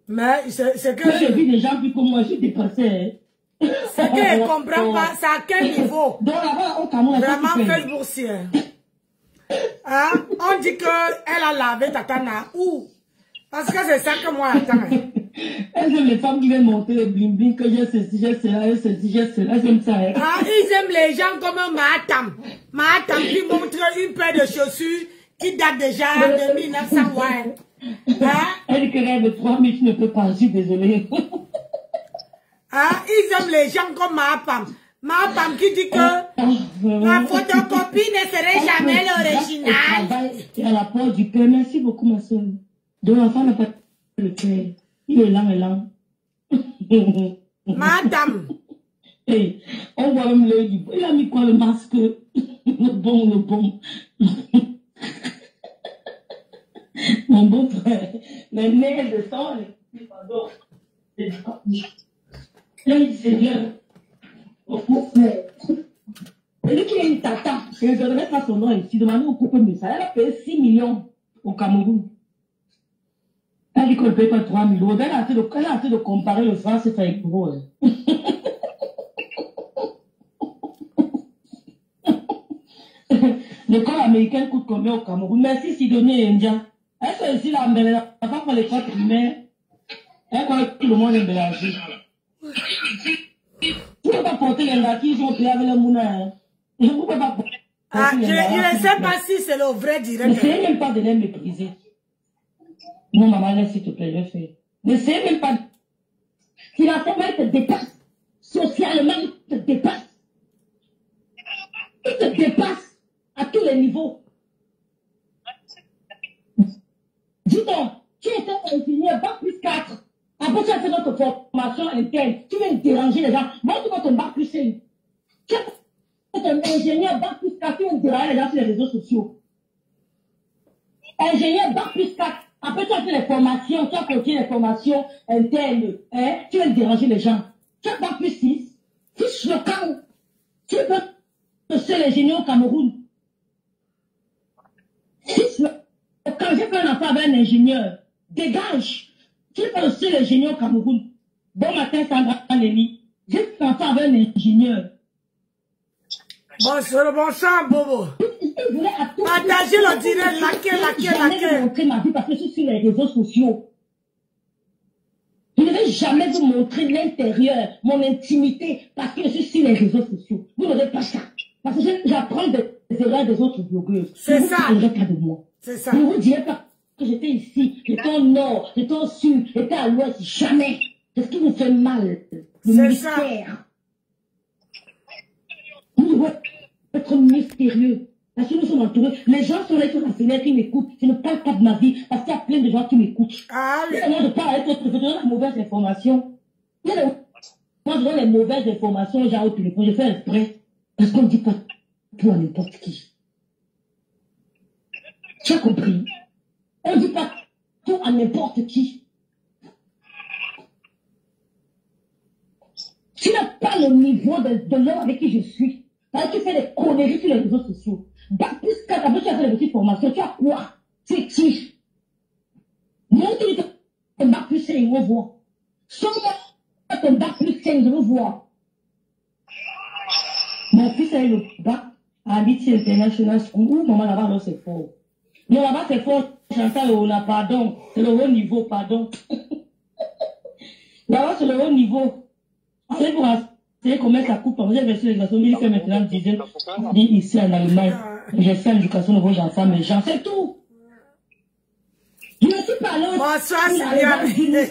Mais c'est que... J'ai vu des gens qui comme moi, je suis dépassé. C'est qu'elle ne comprend pas. C'est à quel niveau? Donc là-bas, au Cameroun, vraiment Facebook. Hein? On dit qu'elle a lavé Tatana. Où? Parce que c'est ça que moi j'attends. Elles aiment les femmes qui viennent monter le bling bling, que j'ai ceci, j'ai cela, j'ai ceci, j'ai cela, j'aime ça. Hein? Ah, ils aiment les gens comme Mahatam. Mahatam qui montre une paire de chaussures qui date déjà de 1900. Ouais. Hein? Elle dit que rêve 3 000, tu ne peux pas, je suis désolée. Ah, ils aiment les gens comme Mahapam. Mahapam qui dit que ma photocopie ne serait jamais l'original. Et à la porte du père, merci beaucoup ma soeur. Donc l'enfant n'a pas le père. Il est lent. Madame. Hey, on voit même l'œil du... Il a mis quoi le masque? Le bon. Mon beau frère. Les nerfs de sang, pardon. Là, il dit, Seigneur, mon beau frère. Et lui qui a une tata, je ne donnerai pas son nom ici, demandez au couple de ça. Elle a payé 6 millions au Cameroun. Elle dit qu'on ne paye pas 3 000 €. Elle a essayé de comparer le franc, c'est avec gros. L'école américaine coûte combien au Cameroun? Merci Sidonie et India. Est-ce que ici, la pas pour l'école primaire, elle croit que tout le monde est mélangé. Tu ne peux pas porter les gars qui sont payés avec le mouna. Je ne peux pas porter. Ah, je ne sais pas si c'est le vrai direct. N'essayez même pas de les mépriser. Non, maman, laisse s'il te plaît, je fais. N'essayez même pas. Si la femme, elle te dépasse, socialement, il te dépasse. Il te dépasse à tous les niveaux. Dis donc, tu étais ingénieur, bac plus 4. Après, tu as fait notre formation interne. Tu viens déranger les gens. Moi, tu vas ton bac plus 5. Tu es un ingénieur, bac plus 4. Tu viens déranger les gens sur les réseaux sociaux. Ingénieur, bac plus 4. Après, tu as fait les formations. Tu as continué les formations internes. Hein? Tu viens déranger les gens. Tu as bac plus 6. Fiche le camp. Tu veux le seul ingénieur au Cameroun. Fiche le quand j'ai fait un enfant avec un ingénieur, dégage. Tu es pas le seul ingénieur au Cameroun. Bon matin, Sandra Nelly. J'ai fait un enfant avec un ingénieur. Bon sang, Bobo. Partagez le direct, laquelle. Je vais montrer ma vie parce que je suis sur les réseaux sociaux. Je ne vais jamais vous montrer l'intérieur, mon intimité, parce que je suis sur les réseaux sociaux. Vous n'aurez pas ça. Parce que j'apprends des erreurs des autres blogueuses. C'est ça. Vous ne parlerez pas de moi. C'est ça. Je ne vous dirai pas que j'étais ici, j'étais au nord, j'étais au sud, j'étais à l'ouest. Jamais. C'est ce qui vous fait mal. Le mystère. Vous devez être mystérieux. Parce que nous sommes entourés. Les gens sont là sur la fenêtre qui m'écoutent. Je ne parle pas de ma vie parce qu'il y a plein de gens qui m'écoutent. Ah oui. Moi, je parle avec d'autres, je donne la mauvaise information. Moi, je donne les mauvaises informations aux gens au téléphone. Je fais exprès. Parce qu'on ne dit pas tout à n'importe qui. Tu as compris? On ne dit pas tout à n'importe qui. Tu n'as pas le niveau de l'homme avec qui je suis. Alors, tu fais des conneries sur les réseaux sociaux. Bac plus 4, après tu as fait des petites formations. Tu as quoi? Tu es qui? Montre-lui ton bac plus 5, on voit. Sors-moi ton bac plus 5, je veux voir. Mon fils a eu le bac à Amity International School. Ouh, maman, là-bas, non, c'est fort. Non, là-bas, c'est fort. Chantal, on a pardon. C'est le haut niveau, pardon. Là-bas, c'est le haut niveau. C'est pour enseigner comment ça coupe. J'ai versé l'éducation, mais il fait maintenant 10 ans. Ici en Allemagne. J'ai fait l'éducation de vos enfants, mais j'en sais tout. Je ne suis pas là. Bonsoir, Sylvia.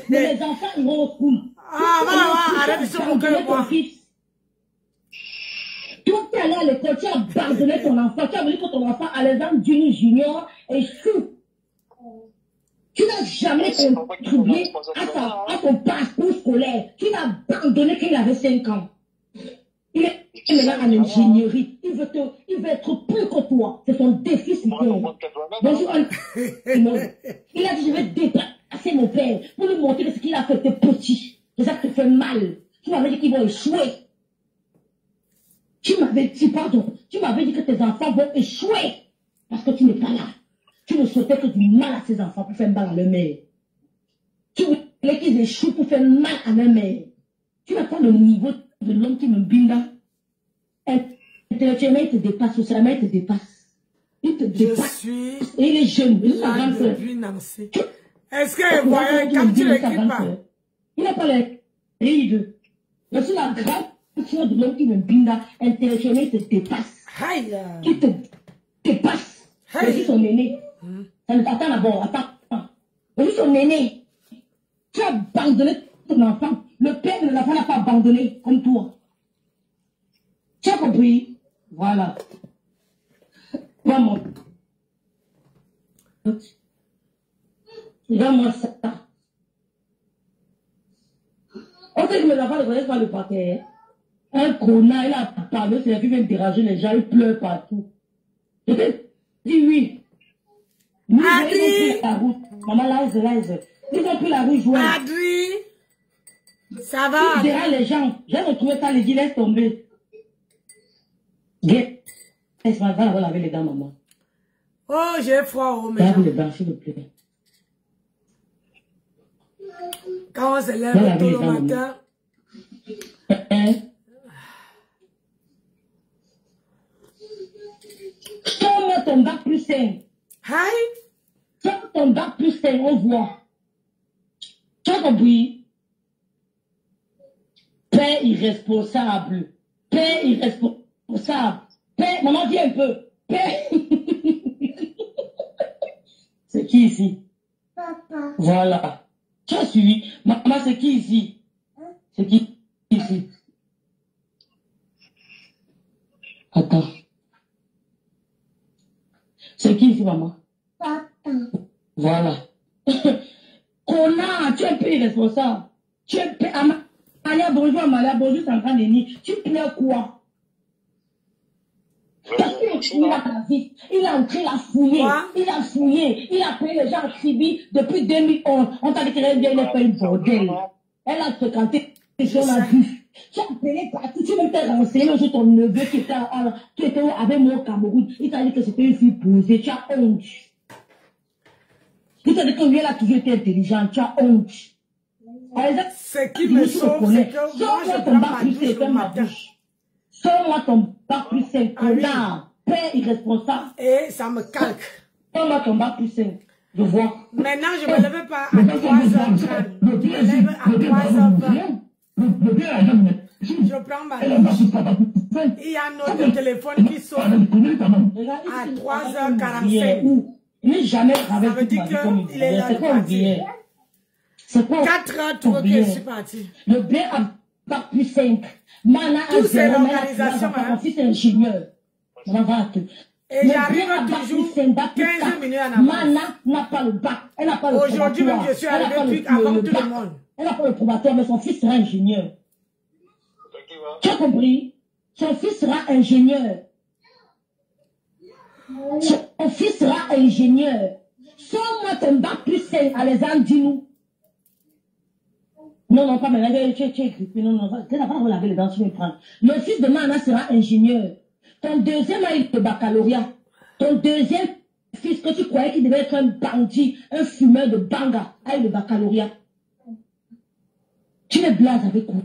Mais les enfants, ils vont au school. Ah, voilà, arrête de se moquer de moi. Toi, tu es allé à l'école, tu as abandonné ton enfant, tu as voulu que ton enfant à l'examen junior échoue. Tu n'as jamais contribué à son parcours scolaire. Tu l'as abandonné quand il avait 5 ans. Il est maintenant en ingénierie. Il veut être plus que toi. C'est son défi supérieur. Bonjour. Il a dit, je vais dépasser mon père pour lui montrer que ce qu'il a fait, c'est petit. C'est ça qui te fait mal. Tu m'avais dit qu'ils vont échouer. Tu m'avais dit, pardon, tu m'avais dit que tes enfants vont échouer. Parce que tu n'es pas là. Tu ne souhaitais que du mal à ces enfants pour faire mal à leur mère. Tu voulais qu'ils échouent pour faire mal à leur mère. Tu n'as pas le niveau de l'homme qui me binda. Intellectuellement, il te dépasse, socialement, il te dépasse. Il te dépasse. Et il est jeune, il est sa grande sœur. Est-ce que voyez, quand tu l'écris pas? Il n'a pas les rides. Je suis la grande sœur de l'homme qui me binda. Intellectuellement, il te dépasse. Il te dépasse. Je suis son aîné. Attends d'abord, attends. Je suis son aîné. Tu as abandonné ton enfant. Le père de l'enfant n'a pas abandonné comme toi. Tu as compris? Voilà. Maman. Regarde-moi ça. On sait que mes enfants ne connaissent pas le paquet. Un connard, il a parlé, c'est lui qui vient déranger les gens, il pleure partout. Je t'ai dit oui. Nous, ils ont pris la route. Maman, laisse. Ils ont pris la route joie. Adri, ça va. Derrière les gens, j'ai retrouvé ça, les dit laisse tomber. Laisse-moi, va laver les dents, maman. Oh, j'ai froid, oh, mais. Lave les dents, s'il te plaît. Quand on se lève tôt le matin. ton bac plus 5. Hi. Sors ton bac plus 5, on voit. Tu as compris? Père irresponsable. Père irresponsable. Père, maman, dis un peu. Père. C'est qui ici? Papa. Voilà. Tu as suivi. Maman, c'est qui ici? C'est qui ici? Attends. C'est qui ici, maman? Papa. Voilà. Connard, tu es un peu irresponsable. Tu es Amalia, bonjour Amalia, bonjour Sankandeni. Tu pleures quoi? Parce qu'il a la vie, il a entré, il a fouillé, il a fouillé, il a pris les gens à Chibi depuis 2011. On t'a dit qu'elle n'est pas une bordel. Elle a fréquenté les gens à vue. Tu as appelé partout, tu même t'es renseigné sur ton neveu qui était avec moi au Cameroun. Il t'a dit que c'était une fille posée, tu as honte. Il t'a dit que lui, elle a toujours été intelligente, tu as honte. Ce qui me sauve, c'est que moi, je prends ma douche le matin. Sors-moi ton bac plus 5, connard, père irresponsable. Et ça me calque. Sors-moi ton bac plus 5, je vois. Maintenant, je ne me lève pas à 3h30. Je me lève à 3h20. Je prends ma douche. Il y a notre téléphone qui sonne à 3h45. Il n'est jamais travaillé. Ça veut dire qu'il est là de partir. C'est quoi? 4h, tout que je suis parti. Le bien a bac plus 5. Mana a c'est l'organisation. Mon fils est ingénieur. Et j'arrive toujours 15 minutes en avance. Mana n'a pas le bac. Elle n'a pas le probatoire. Aujourd'hui même, je suis arrivé plus avant tout le monde. Elle n'a pas le probatoire, mais son fils sera ingénieur. Tu as compris? Son fils sera ingénieur. Son fils sera ingénieur. Sors-moi ton bac plus 5, Alexandre, dis-nous. Non, pas maintenant, tu es grippé. Non, tu n'as pas laver les dents, tu vas prendre. Le fils de Mana sera ingénieur. Ton deuxième a eu le baccalauréat. Ton deuxième fils que tu croyais qu'il devait être un bandit, un fumeur de banga, a eu le baccalauréat. Tu les blagues avec quoi?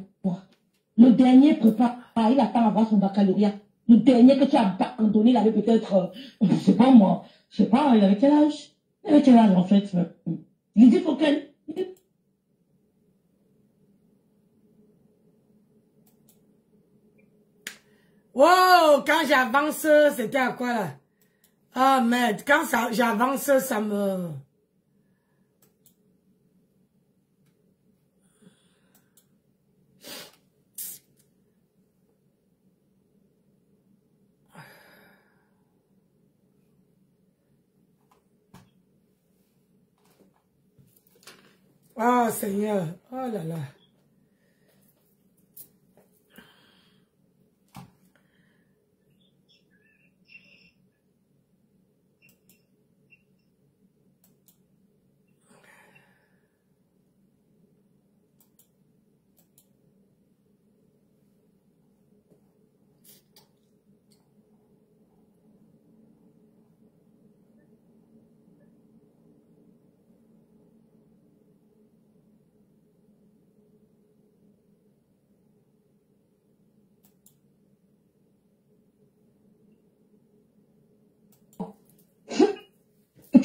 Le dernier prépare, il attend à avoir son baccalauréat. Le dernier que tu as abandonné, il avait peut-être, je sais pas moi, je sais pas, il avait quel âge? Il avait quel âge en fait? Il dit faut qu'elle... Oh, quand j'avance, c'était à quoi là? Ah merde, quand j'avance, ça me... Oh Seigneur, oh là là.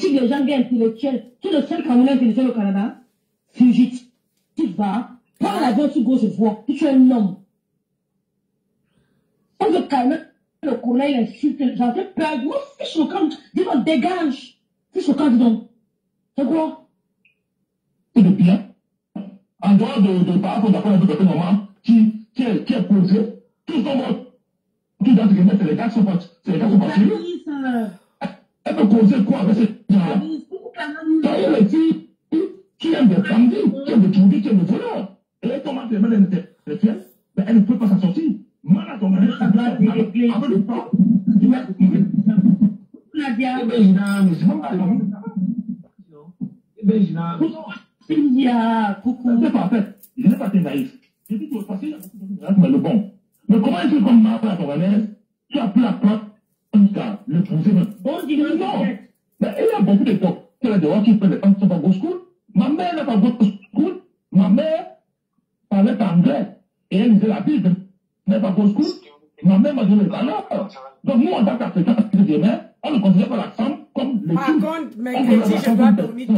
Si les gens bien intellectuels, tu es le seul Camerounais intellectuel au Canada, fugitif, tu vas, prends l'avion, tu gauche, je vois, tu es un homme. On veut calmer le colonel, il insulte, j'en fais peur, moi, fiche le camp, dis-moi, dégage, fiche le camp, dis-donc. C'est quoi? Et de bien, en dehors de par rapport à votre maman, qui est posé, tout ton monde, tout dans ce que c'est les gars qui sont partis. Elle peut causer quoi avec ces gens-là? Quand il y a les filles qui aiment des bandits, qui aiment des trouvilles, qui aiment des voleurs, et elle commence à les mettre les fiers, mais elle ne peut pas s'en sortir. Malade, on avec le temps. Je n'ai pas été naïf. Je dis que le passé, il y a beaucoup de gens, mais le bon. Mais comment est-ce que comme maman à ton malaise, tu as pris la plante, le pousser même? Non. Mais il y a beaucoup de gens qui ont dehors qui prennent les femmes qui sont pas go school. Ma mère n'est pas go school. Ma mère parlait anglais. Et elle lisait la Bible. Elle n'est pas go school. Ma mère m'a donné les valeurs. Donc, nous, en tant qu'Africains, on ne considère pas la femme comme les Par contre, mercredi, je dois dormir tôt.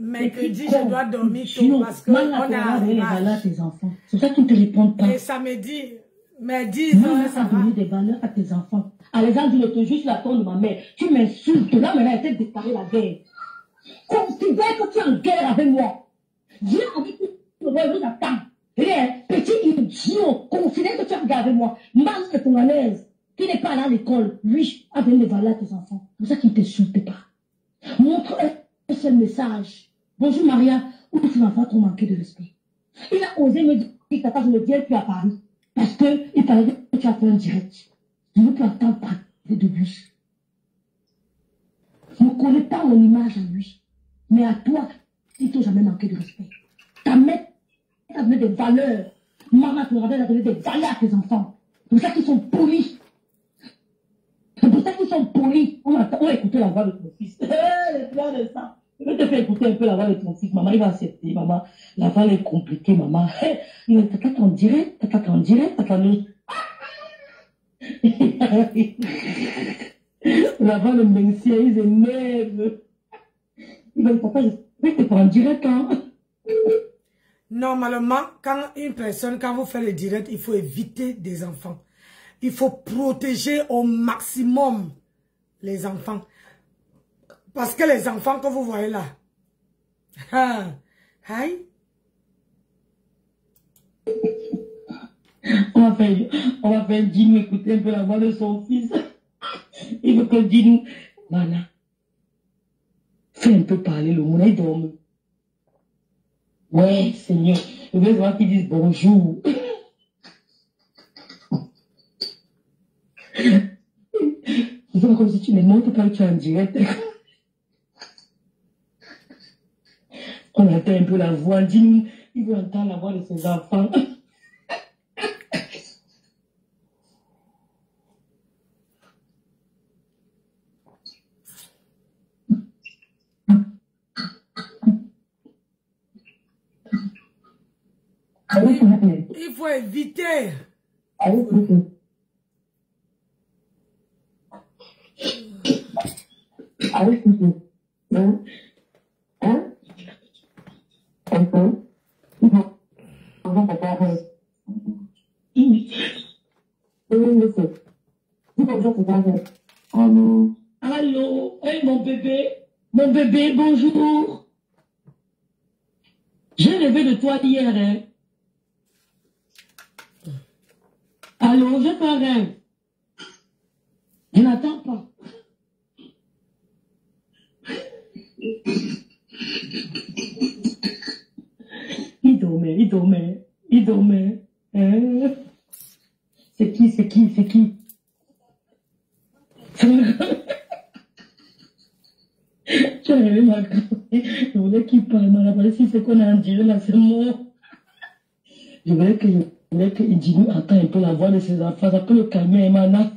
Mercredi, je dois dormir tôt parce qu'on a donné des valeurs à tes enfants. C'est ça qu'ils ne te répondent pas. Et samedi, mais 10 Maman, heures, ça ça va. donné des valeurs à tes enfants. Alexandre, je te juge la tombe de ma mère. Tu m'insultes. Là, maintenant, elle t'a déclaré la guerre. Considère que tu es en guerre avec moi. Viens avec moi, je t'attends. Petit idiot, considère que tu es en guerre avec moi. Maman est congolaise, qui n'est pas allée à l'école. Lui, a donné des valeurs à tes enfants. C'est pour ça qu'il ne t'insulte pas. Montre un seul message. Bonjour Maria, où tes enfants t'ont manqué de respect. Il a osé me dire que ta je ne viens plus à Paris. Parce qu'il parlait que tu as fait un direct. Je ne veux plus entendre parler de lui. Je ne connais pas mon image à lui. Mais à toi, il ne t'a jamais manqué de respect. Ta mère t'a donné des valeurs. Maman te a donné des valeurs à tes enfants. C'est pour ça qu'ils sont polis. C'est pour ça qu'ils sont polis. On va écouter la voix de ton fils. Les pleurs de ça. Je vais te faire écouter un peu la voix de ton fils. Maman, il va accepter. Maman, la voix est compliquée, maman. T'as qu'à en direct, t'as qu'à en direct, t'as qu'à nous. La voix de Mencia, ils énervent. Il va papa, je vais te prendre en direct, hein. Normalement, quand vous faites le direct, il faut éviter des enfants. Il faut protéger au maximum les enfants. Parce que les enfants que vous voyez là, on va faire Dino écouter un peu la voix de son fils. Il veut que Dino, voilà, fais un peu parler le monde, il dorme. Ouais, Seigneur, je veux voir qu'ils disent bonjour. C'est comme si tu ne montres pas que tu es en direct. On entend un peu la voix, Dino, il veut entendre la voix de ses enfants. il faut éviter. Allô, hey, mon bébé, bonjour. J'ai rêvé de toi hier, hein. Allô, je fais un rêve. Je n'attends pas. Il dormait. Hein? C'est qui? Tu as rêvé ma grand-mère. Je voulais qu'il parle, mais si c'est qu'on a en direct là, c'est mort. Je voulais qu'il dise, entend un peu la voix de ses enfants, ça peut le calmer, maintenant.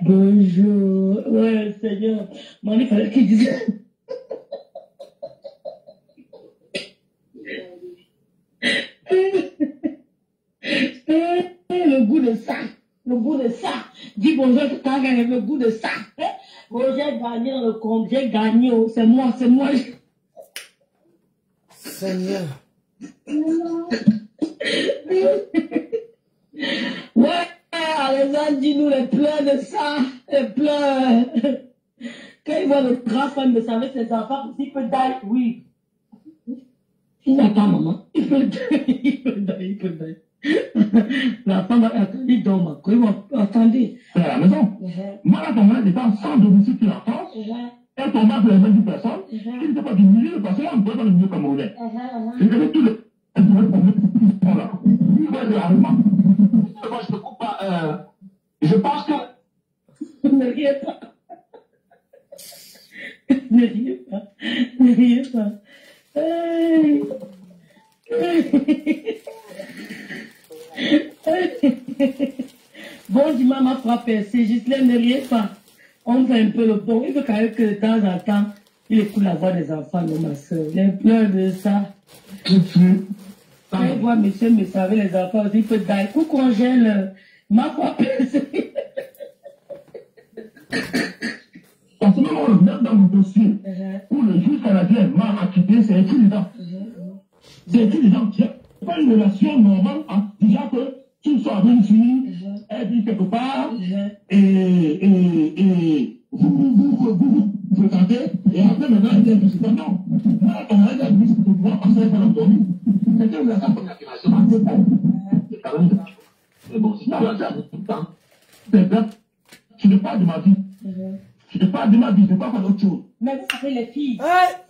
Bonjour. Ouais, Seigneur. Moi, il fallait qu'il dise. Le goût de ça. Dis bonjour, tu as gagné le goût de ça. Oh, j'ai gagné dans le compte, j'ai gagné. C'est moi. Seigneur. Ouais, Alexandre, dis-nous les pleurs de ça. Les pleurs. Quand il voit le grand fan de ça avec ses enfants, il peut dire oui. Il n'a pas maman. Il peut dire. La femme a attendu, il dort, attendez. C'est à la maison. Moi, là, ton mari était sans domicile qui la France. Et ton mari, les 20 personnes. Il n'était pas du milieu de personnes, on ne pouvait pas le milieu camerounais. Il avait tous les. Voilà. Il va être allemand. Moi, je ne coupe pas. Je pense que. Ne riez pas. Ne riez pas. Hey. Bon, dis maman frappé, c'est juste là, ne riez pas. On fait un peu le bon. Il faut quand même que de temps en temps, Il écoute la voix des enfants, non, ma soeur. Il pleure de ça. Quand il voit monsieur me savait les enfants, il peut dire, coucou Angèle, ma foi plaisir. Parce que on regarde dans mon dossier, où le juge canadien m'a acquitté, c'est écrit dedans. C'est écrit dedans, il n'y a pas une relation normale en disant que tu sois avec une fille, elle vit quelque part, et vous fréquentez, et après maintenant elle est visite. Non, moi, on a été visite pour moi, parce qu'elle va l'endormir. C'était une relation pour l'affirmation, c'est quand même de mais bon, si tu as déjà tout le temps, c'est bien, tu ne parles de ma vie. Je te parle de ma vie, je ne parle pas d'autre chose. Mais vous savez, les filles,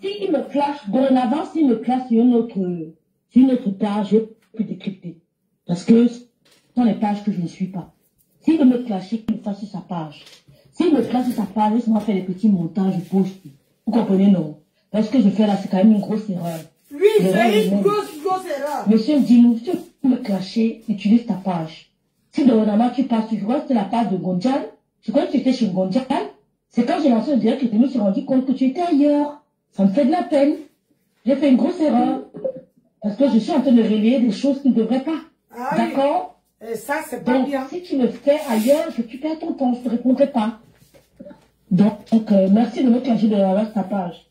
s'ils me clashent, dorénavant, s'ils me clashent sur une autre page, je peux décrypter. Parce que ce sont les pages que je ne suis pas. S'il veut me clasher, qu'il le fasse sur sa page. S'il me clash sur sa page, laisse-moi faire des petits montages, je poste. Vous comprenez, non? Parce que je fais là, c'est quand même une grosse erreur. Oui, c'est une grosse erreur. Monsieur, dis-nous, si tu veux me clasher, utilise ta page. Si dorénavant tu passes, tu vois, c'est la page de Gonjal. Je crois que tu étais chez Gonjal. C'est quand j'ai lancé le direct que je me suis rendu compte que tu étais ailleurs. Ça me fait de la peine. J'ai fait une grosse erreur. Parce que je suis en train de relayer des choses qui ne devraient pas. Ah, d'accord? Et ça, c'est pas bien. Si tu le fais ailleurs, tu perds ton temps, je ne te répondrai pas. Donc merci de me clasher de la ta page.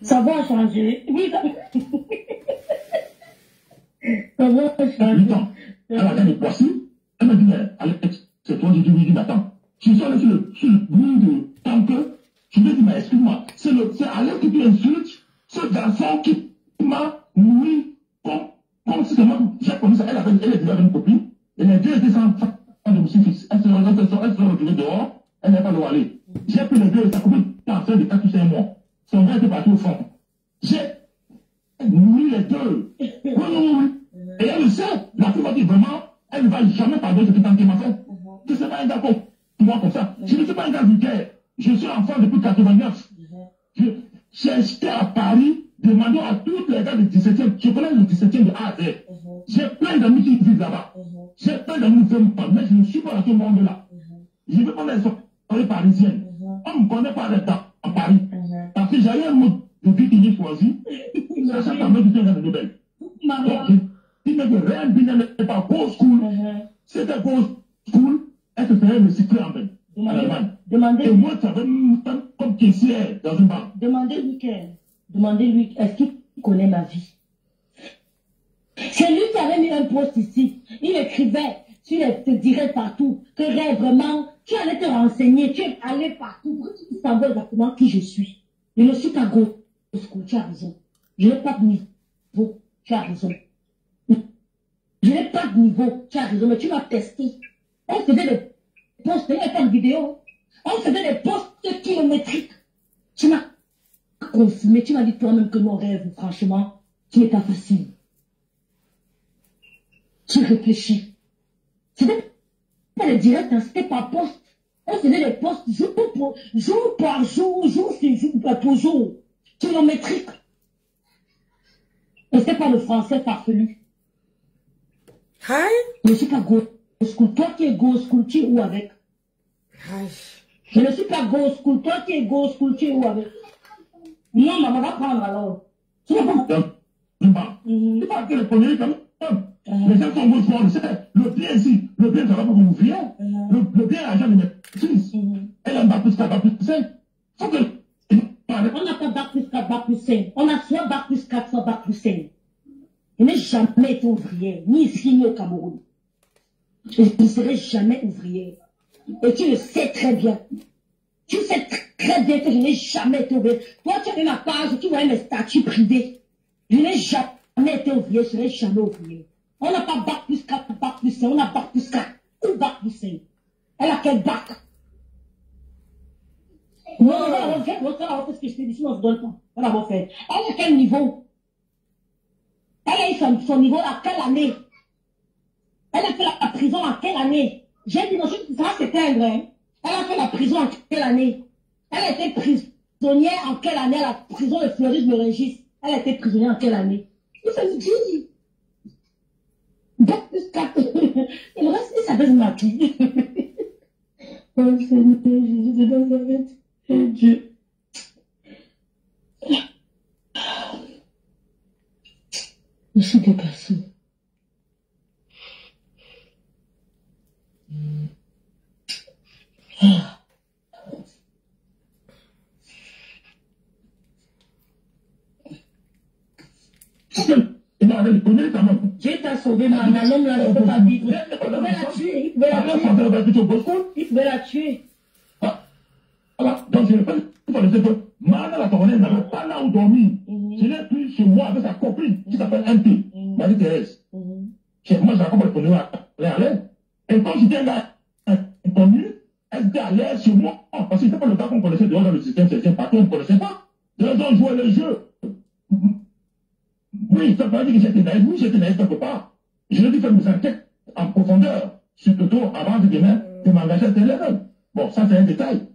Ça va changer. Oui, ça va changer. Elle a gagné Poissy. Elle m'a dit, mais Alex, c'est toi, je lui dis, mais attends, je suis allé sur le bout de tant que, je lui ai dit, mais excuse-moi, c'est Alex que tu insultes, ce garçon qui m'a nourri comme si moi, j'ai connu ça, elle est déjà avec une copine, et les deux étaient sans domicile fixe. Elle se retrouvée dehors, elle n'a pas où aller. J'ai pris les deux, sa copine était en train de 4 ou 5 mois. Son gars était parti au fond. J'ai nourri les deux. Oui. Et elle le sait, la fille m'a dit vraiment, elle ne va jamais pardonner ce qu'il m'a fait. Je ne suis pas un gars comme moi comme ça. Je ne suis pas un gars vulgaire. Je suis enfant depuis 89. J'étais à Paris, demandant à tous les gars du 17e. Je connais le 17e de A à Z. J'ai plein d'amis qui vivent là-bas. J'ai plein d'amis qui vivent pas, mais je ne suis pas dans ce monde-là. Je ne veux pas les soirées parisiennes. On ne me connaît pas en Paris. Parce que j'avais un mot de vie qui j'ai choisi. C'est ça qui m'a dit un de Nobel. Il ne veut rien dire, n'est pas go school. C'était go school, elle se ferait recycler en Allemagne. Et moi, ça avait comme caissière dans une banque. Demandez-lui, est-ce qu'il connaît ma vie? C'est lui qui avait mis un post ici. Il écrivait sur les directs partout que vraiment, tu allais te renseigner, tu es allé partout pour que tu saches exactement qui je suis. Je ne suis pas go school, tu as raison. Je n'ai pas de niveau, tu as raison. Je n'ai pas de niveau, tu as raison, mais tu m'as testé. On faisait des posts, il n'y avait pas de vidéo. On faisait des posts kilométriques. Tu m'as confirmé, tu m'as dit toi-même que mon rêve, franchement, tu n'es pas facile. Tu réfléchis. C'était pas les directs, hein, c'était pas post. On faisait des posts jour par jour, jour pour jour, kilométriques. Et c'était pas le français farfelu. Hi. Je ne suis pas go school. Toi qui es go school, tu es où avec? Hi. Je ne suis pas go school. Toi qui es go school, tu es où avec? Non, maman va prendre alors. Tu vas pas. Tu vas téléphoner comme ça. Les gens sont beaux school. Le bien ici, le bien, ça va pas vous ouvrir. Le bien, agent de médecine. Elle a un bac plus 4, bac plus 5. Faut que. On n'a pas bac plus 4, bac plus 5. On a soit bac plus 4, soit bac plus 5. Je n'ai jamais été ouvrière, ni ici, ni au Cameroun. Je ne serai jamais ouvrière. Et tu le sais très bien. Tu sais très bien que je n'ai jamais été ouvrière. Toi, tu as eu ma page, tu vois mes statuts privés. Je n'ai jamais été ouvrière, je ne serai jamais ouvrière. On n'a pas bac plus 4, bac plus 5, on a bac plus 4 ou bac plus 5. Elle a quel bac? Non, on va faire ce que je t'ai dit, sinon on ne se donne pas. On va faire. Elle a quel niveau? Elle a eu son niveau à quelle année? Elle a fait la prison à quelle année? J'ai dit non, ça c'était un vrai. Elle a fait la prison en quelle année? Elle a été prisonnière en quelle année? La prison de Fleuris me Régis. Elle a été prisonnière en quelle année? Il se dit. Bac plus 4. Et le reste, il s'appelle Maki. Oh Seigneur Jésus de Nazareth. Oh Dieu. Je suis dépassée. Dieu t'a sauvé, maman. L'homme là ne peut pas vivre. Il pouvait la tuer. Il pouvait la tuer. Voilà. Donc, je ne peux pas laisser que Mana la Toronaise n'avait pas là où dormir. Je l'ai pris chez moi avec sa copine qui s'appelle MP, Marie-Thérèse. Moi, je raconte le premier à l'air. Et quand j'étais là, inconnu, elle était à l'aise chez moi. Parce que c'était pas le gars qu'on connaissait dehors dans le système, c'est partout, on ne connaissait pas. Les gens jouaient le jeu. Oui, ça veut pas dire que j'étais naïf. Oui, j'étais naïf quelque part. Je l'ai dû faire mes enquêtes en profondeur sur Toto avant de demain de m'engager à télé. Bon, ça c'est un détail.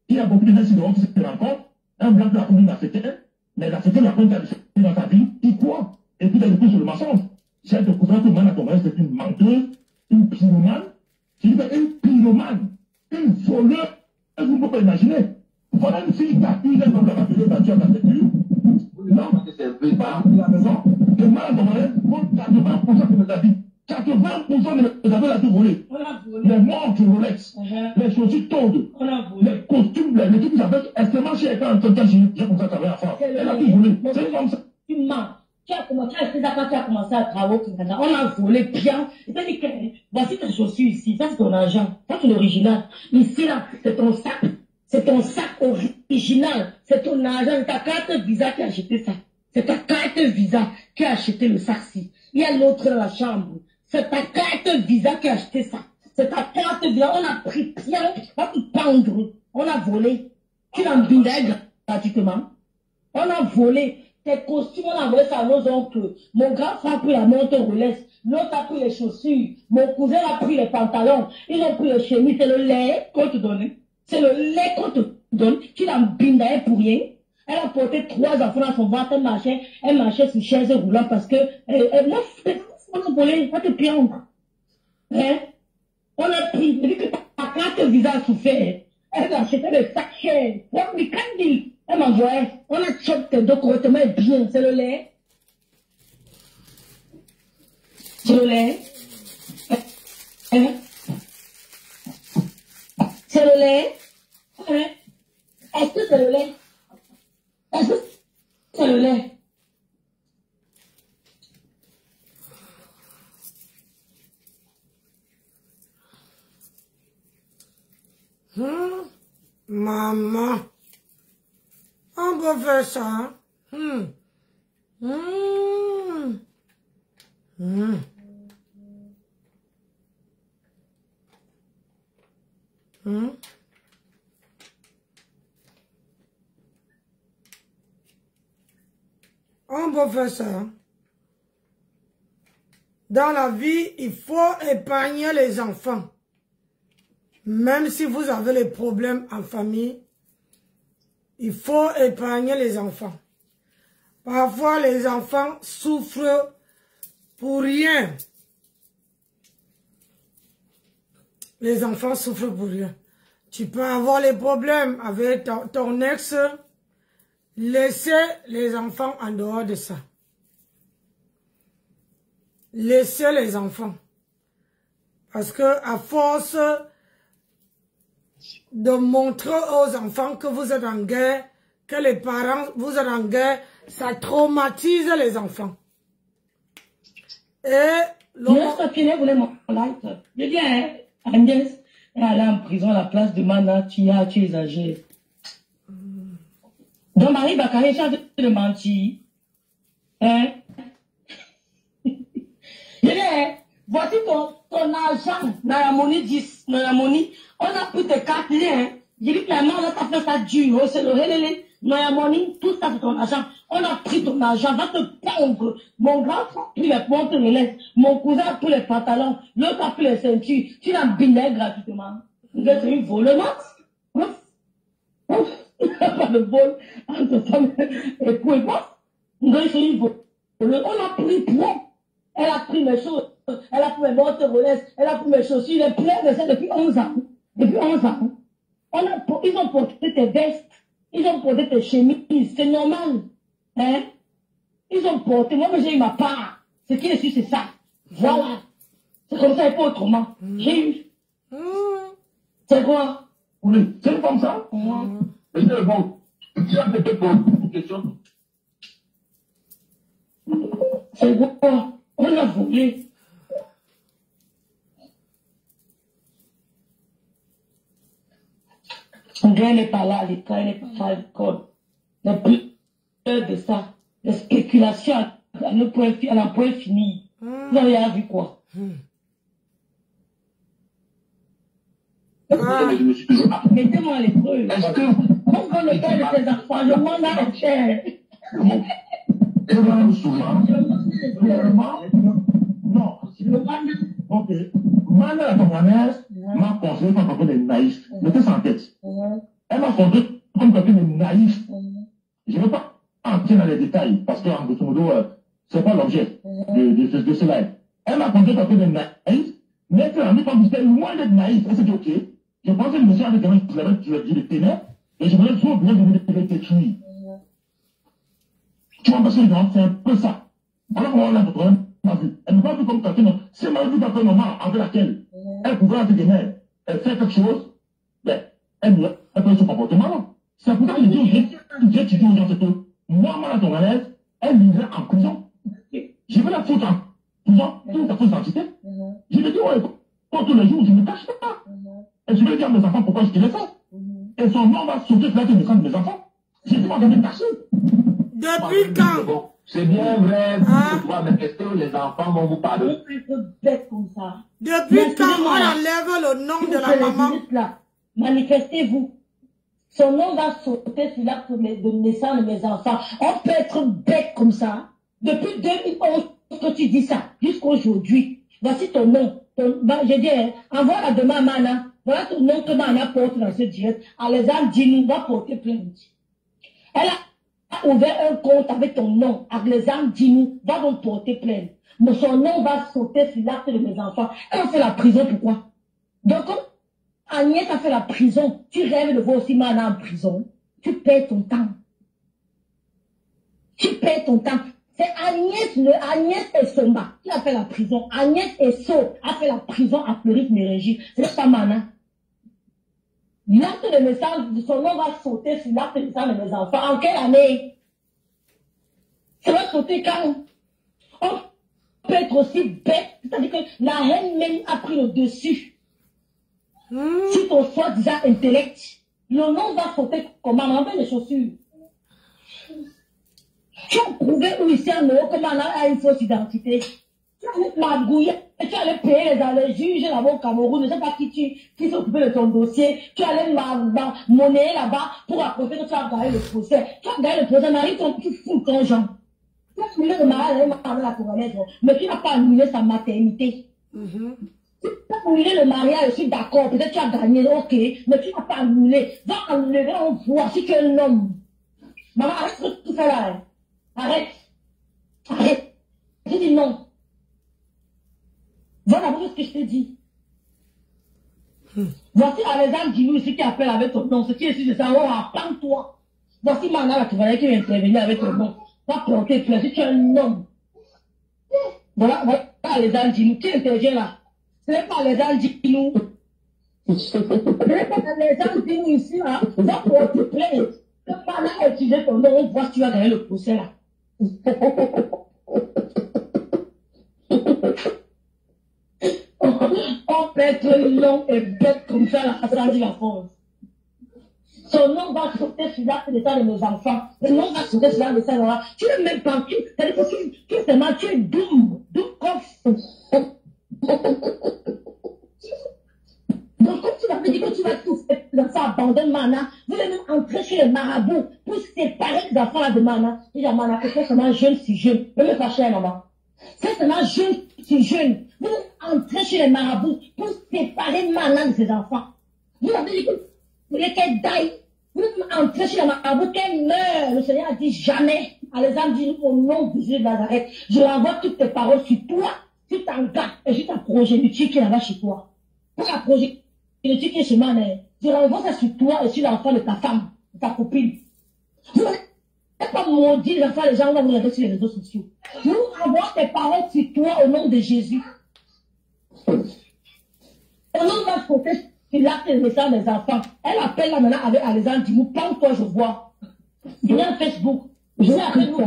Il y a beaucoup de gens dehors qui se rencontrent. Un blanc de la commune africaine, mais l'Africain raconte dans sa vie, il croit. Et puis il a le coup sur le mensonge. J'ai découvert que Mana Toronaise c'est une menteuse, une pyromane. Je dis une pyromane, une voleuse. Vous ne pouvez pas imaginer. Voilà une fille qui a eu un homme de la batterie battue à la sécurité. Non, c'est pas la raison que Mana Toronaise vole 80% de mes habits. 80% de mes habits a tout volé. Les montres Rolex, les chaussures Todd, les costumes, les trucs qui s'appellent extrêmement chers quand j'ai commencé à travailler à France. Elle a tout volé. C'est comme ça. Tu mens. Tu as fait ça quand tu as commencé à travailler au Canada. On a volé bien. Voici tes chaussures ici. Ça, c'est ton argent. Ça, c'est l'original. Ici, là, c'est ton sac. C'est ton sac original. C'est ton argent. C'est ta carte Visa qui a acheté ça. C'est ta carte Visa qui a acheté le sac-ci. Il y a l'autre dans la chambre. C'est ta carte Visa qui a acheté ça. C'est ta carte Visa. On a pris bien. On va te pendre. On a volé. Tu l'as bindé gratuitement. On a volé. Tes costumes, on a volé ça à nos oncles. Mon grand frère a pris la montre Rolex. L'autre a pris les chaussures. Mon cousin a pris les pantalons. Ils ont pris les chemises. C'est le lait qu'on te donne. C'est le lait qu'on te donne. Tu l'as bindé pour rien. Elle a porté 3 enfants dans son ventre. Elle marchait sur chaise roulant parce que, moi, on a volé. On te piendre. Hein? On a pris. Je dis que ta carte Visa a souffert. Elle a acheté le sac cher. Elle m'envoyait. On a choqué tes dos correctement et bien. C'est le lait. C'est le lait. Hein? C'est le lait. Hein? Est-ce que c'est le lait? Est-ce que c'est le lait? Maman, on peut faire ça. On peut faire ça. Dans la vie, il faut épargner les enfants. Même si vous avez les problèmes en famille, il faut épargner les enfants. Parfois, les enfants souffrent pour rien. Les enfants souffrent pour rien. Tu peux avoir les problèmes avec ton ex. Laissez les enfants en dehors de ça. Laissez les enfants. Parce que à force de montrer aux enfants que vous êtes en guerre, que les parents, vous êtes en guerre, ça traumatise les enfants. Et je dis, Agnès est allée en prison à la place de Mana, tu exagères. Donc Marie Bakary, j'ai envie de mentir. Hein? Je dis, voici ton argent, Nayamoni 10, Nayamoni, on a pris tes cartes liens. J'ai dit clairement, on a fait ça dur, c'est le relais, Nayamoni, tout ça c'est ton argent. On a pris ton argent, va te pendre. Mon grand frère a pris les montres Rolex, mon cousin a pris les pantalons, l'autre a pris les ceintures, tu l'as bindé gratuitement. C'est une voleuse. Pas de vol entre femme et pour et moi. C'est une voleuse. On a pris plein. Elle a pris mes choses. Elle a pris mes montres Rolex. Elle a pris mes chaussures. Elle est pleine de ça depuis 11 ans. Depuis 11 ans. Ils ont porté tes vestes, ils ont porté tes chemises, c'est normal. Hein? Ils ont porté, moi j'ai eu ma part. Ce qui est sûr, c'est ça. Voilà. C'est comme ça et pas autrement. J'ai eu. C'est quoi? Oui, c'est comme ça. Et c'est bon. Tu as peut-être pour une question. C'est quoi? On a volé. André n'est pas là à l'école, il n'est pas là à l'école. La peur de ça, la spéculation à un point fini. Vous avez rien vu quoi? Mettez-moi les preuves. Est-ce que Pourquoi le père de tes enfants, je m'en ai cher. je me souviens? Non. Ok. Ma mère, ton mère, m'a conseillé comme quelqu'un de naïf. Mettez ça en tête. Elle m'a conseillé comme quelqu'un de naïf. Je ne veux pas entrer dans les détails parce qu'en grosso modo, c'est pas l'objet de cela. Elle m'a conseillé comme quelqu'un de naïf, mais quand j'étais loin d'être naïf, elle s'est dit ok. Je pensais que le monsieur avait dit le ténèbres et je voulais trop bien de détruire. Tu vois, parce que c'est un peu ça. Alors on l'a pas vu. Elle ne va plus comme quelqu'un. Si elle m'a vu dans un moment avec laquelle elle pouvait être des mères, elle fait quelque chose, ben, elle peut se comportement. C'est pour ça que j'ai dit aux gens, c'est que moi, la Tongolaise, elle vivait en prison. Je vais la foutre en prison, toute sa fausse identité. Je lui ai dit, ouais, pour tous les jours, je ne me cache pas. Et je vais dire à mes enfants pourquoi je te l'ai fait. Et son nom va sauter sur la naissance de mes enfants. J'ai dit, moi, je vais me cacher. Depuis quand? Bon, c'est bien vrai, mais est-ce que les enfants vont vous pardonner? Bête comme ça. Depuis quand on enlève le nom de la maman? Manifestez-vous. Son nom va sauter sur l'acte de naissance de mes enfants. On peut être bête comme ça. Depuis 2011 que tu dis ça, jusqu'aujourd'hui. Voici ton nom. Je dis, envoie la demande à Mana. Voilà ton nom que Mana porte dans ce direct. Alexandre Djinou va porter plainte. Elle a ouvert un compte avec ton nom. Alexandre Djinou va donc porter plainte. Mais son nom va sauter sur l'acte de mes enfants. Elle a fait la prison, pourquoi? Donc, comme Agnès a fait la prison, tu rêves de voir aussi Mana en prison. Tu perds ton temps. Tu perds ton temps. C'est Agnès Essomba qui a fait la prison. Agnès Esso a fait la prison à Fleuris-Mérégie. C'est pas Mana. L'acte de naissance, son nom va sauter sur l'acte de naissance de mes enfants. En quelle année? Ça va sauter quand? On peut être aussi bête. C'est-à-dire que la haine même a pris le dessus. Si ton soi-disant intellect, le nom va sauter comment? On enlève les chaussures. Tu as prouvé où ici en Europe comment on a une fausse identité. Tu allais magouiller, tu allais payer les juges là-bas au Cameroun, je ne sais pas qui s'occupait de ton dossier. Tu allais monnayer là-bas pour apporter que tu as gagné le procès. Tu as gagné le procès, Marie, tu fous ton genre. Tu as annulé le mariage avec la Congolaise, mais tu n'as pas annulé sa maternité. Tu as annulé le mariage, je suis d'accord, peut-être tu as gagné, ok, mais tu n'as pas annulé. Va enlever, on voit si tu es un homme. Maman, arrête ce que tu fais là. Arrête. Arrête. Je dis non. Voilà ce que je te dis. Voici Alexandre Djinou ici qui appelle avec ton nom. Ce qui est ici, c'est ça. Oh, apprends-toi. Voici Mana la Tourelle qui vient intervenir avec ton nom. Va porter plainte si tu es un homme. Voilà Alexandre Djinou qui intervient là. Ce n'est pas Alexandre Djinou. Ce n'est pas Alexandre Djinou ici là. Va porter plainte. Que Mana a utilisé ton nom, on voit si tu vas gagner le procès là. On peut être long et bête comme ça, là, ça dit la force. Son nom va sauter sur l'acte d'état de nos enfants. Le nom va sauter sur l'acte d'état de nos enfants. Tu n'es même pas, tu es doux comme donc, comme tu m'avais dit que tu vas tous les enfants abandonner Mana, vous allez même entrer chez les marabouts pour séparer les enfants de Mana. Je dis à Mana, c'est seulement jeune si jeune. Ne me fâchez, maman. C'est seulement jeune si jeune. Vous allez entrer chez les marabouts pour séparer Mana de ses enfants. Vous avez dit que vous voulez qu'elle daille. Vous allez entrer chez les marabouts, qu'elle meure. Le Seigneur a dit jamais. Alexandre dit au nom de Jésus de Nazareth, je renvoie toutes tes paroles sur toi, sur ta garde et sur ta progéniture qui est là-bas chez toi. Pour la progéniture qui est chez Mana, Je renvoie ça sur toi et sur l'enfant de ta femme, de ta copine. Vous n'avez pas maudit les enfants, les gens vont vous regarder sur les réseaux sociaux. Nous renvoie tes paroles sur toi au nom de Jésus. Au nom de notre côté, il a fait le message des enfants. Elle appelle là maintenant avec Alexandre Dimou, parle-toi, je vois. Il y a un Facebook. Je vais avec nous que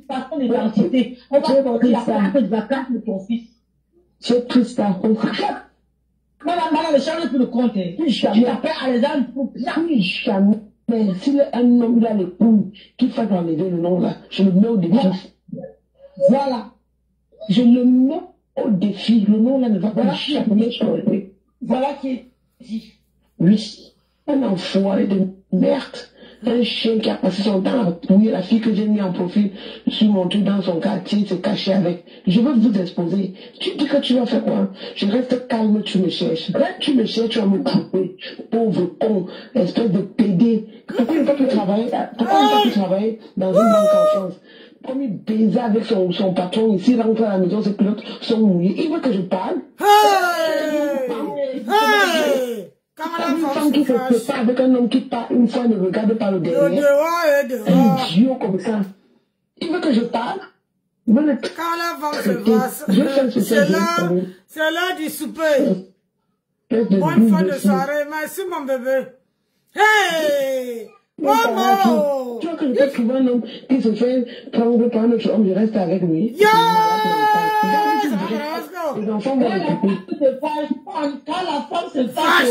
façon d'identité. On va sortir la plaque de vacances de ton fils. J'ai pris ça. Madame, ne change plus le compte. Tu t'appelles Alexandre pour Oui, jamais. Mais si un homme il a l'époux qui fait enlever le nom là, je le mets au défi. Voilà. Je le mets au défi. Le nom là ne va pas jamais changer. Voilà qui est dit. Oui. Un enfoiré de merde. Un chien qui a passé son temps à touiller la fille que j'ai mis en profil sur mon truc dans son quartier, se cacher avec. Je veux vous exposer. Tu dis que tu vas faire quoi? Je reste calme, tu me cherches. Là, tu me cherches, tu vas me couper. Pauvre con, espèce de pédé. Pourquoi il ne peut plus travailler? Pourquoi il ne peut plus travailler dans une banque en France? Comme il baise avec son patron ici, rentre à la maison, ses culottes sont mouillées. Il veut que je parle. Une femme qui se sépare avec un homme qui part une fois ne regarde pas le derrière. Un idiot comme ça. Il veut que je parle. Quand la femme se passe, c'est l'heure du souper. Bonne fin de soirée. Merci mon bébé. Hey! Maman! Tu vois que je peux trouver un homme qui se fait prendre par un autre homme, je reste avec lui. Les enfants vont m'occuper. Quand la femme se fâche,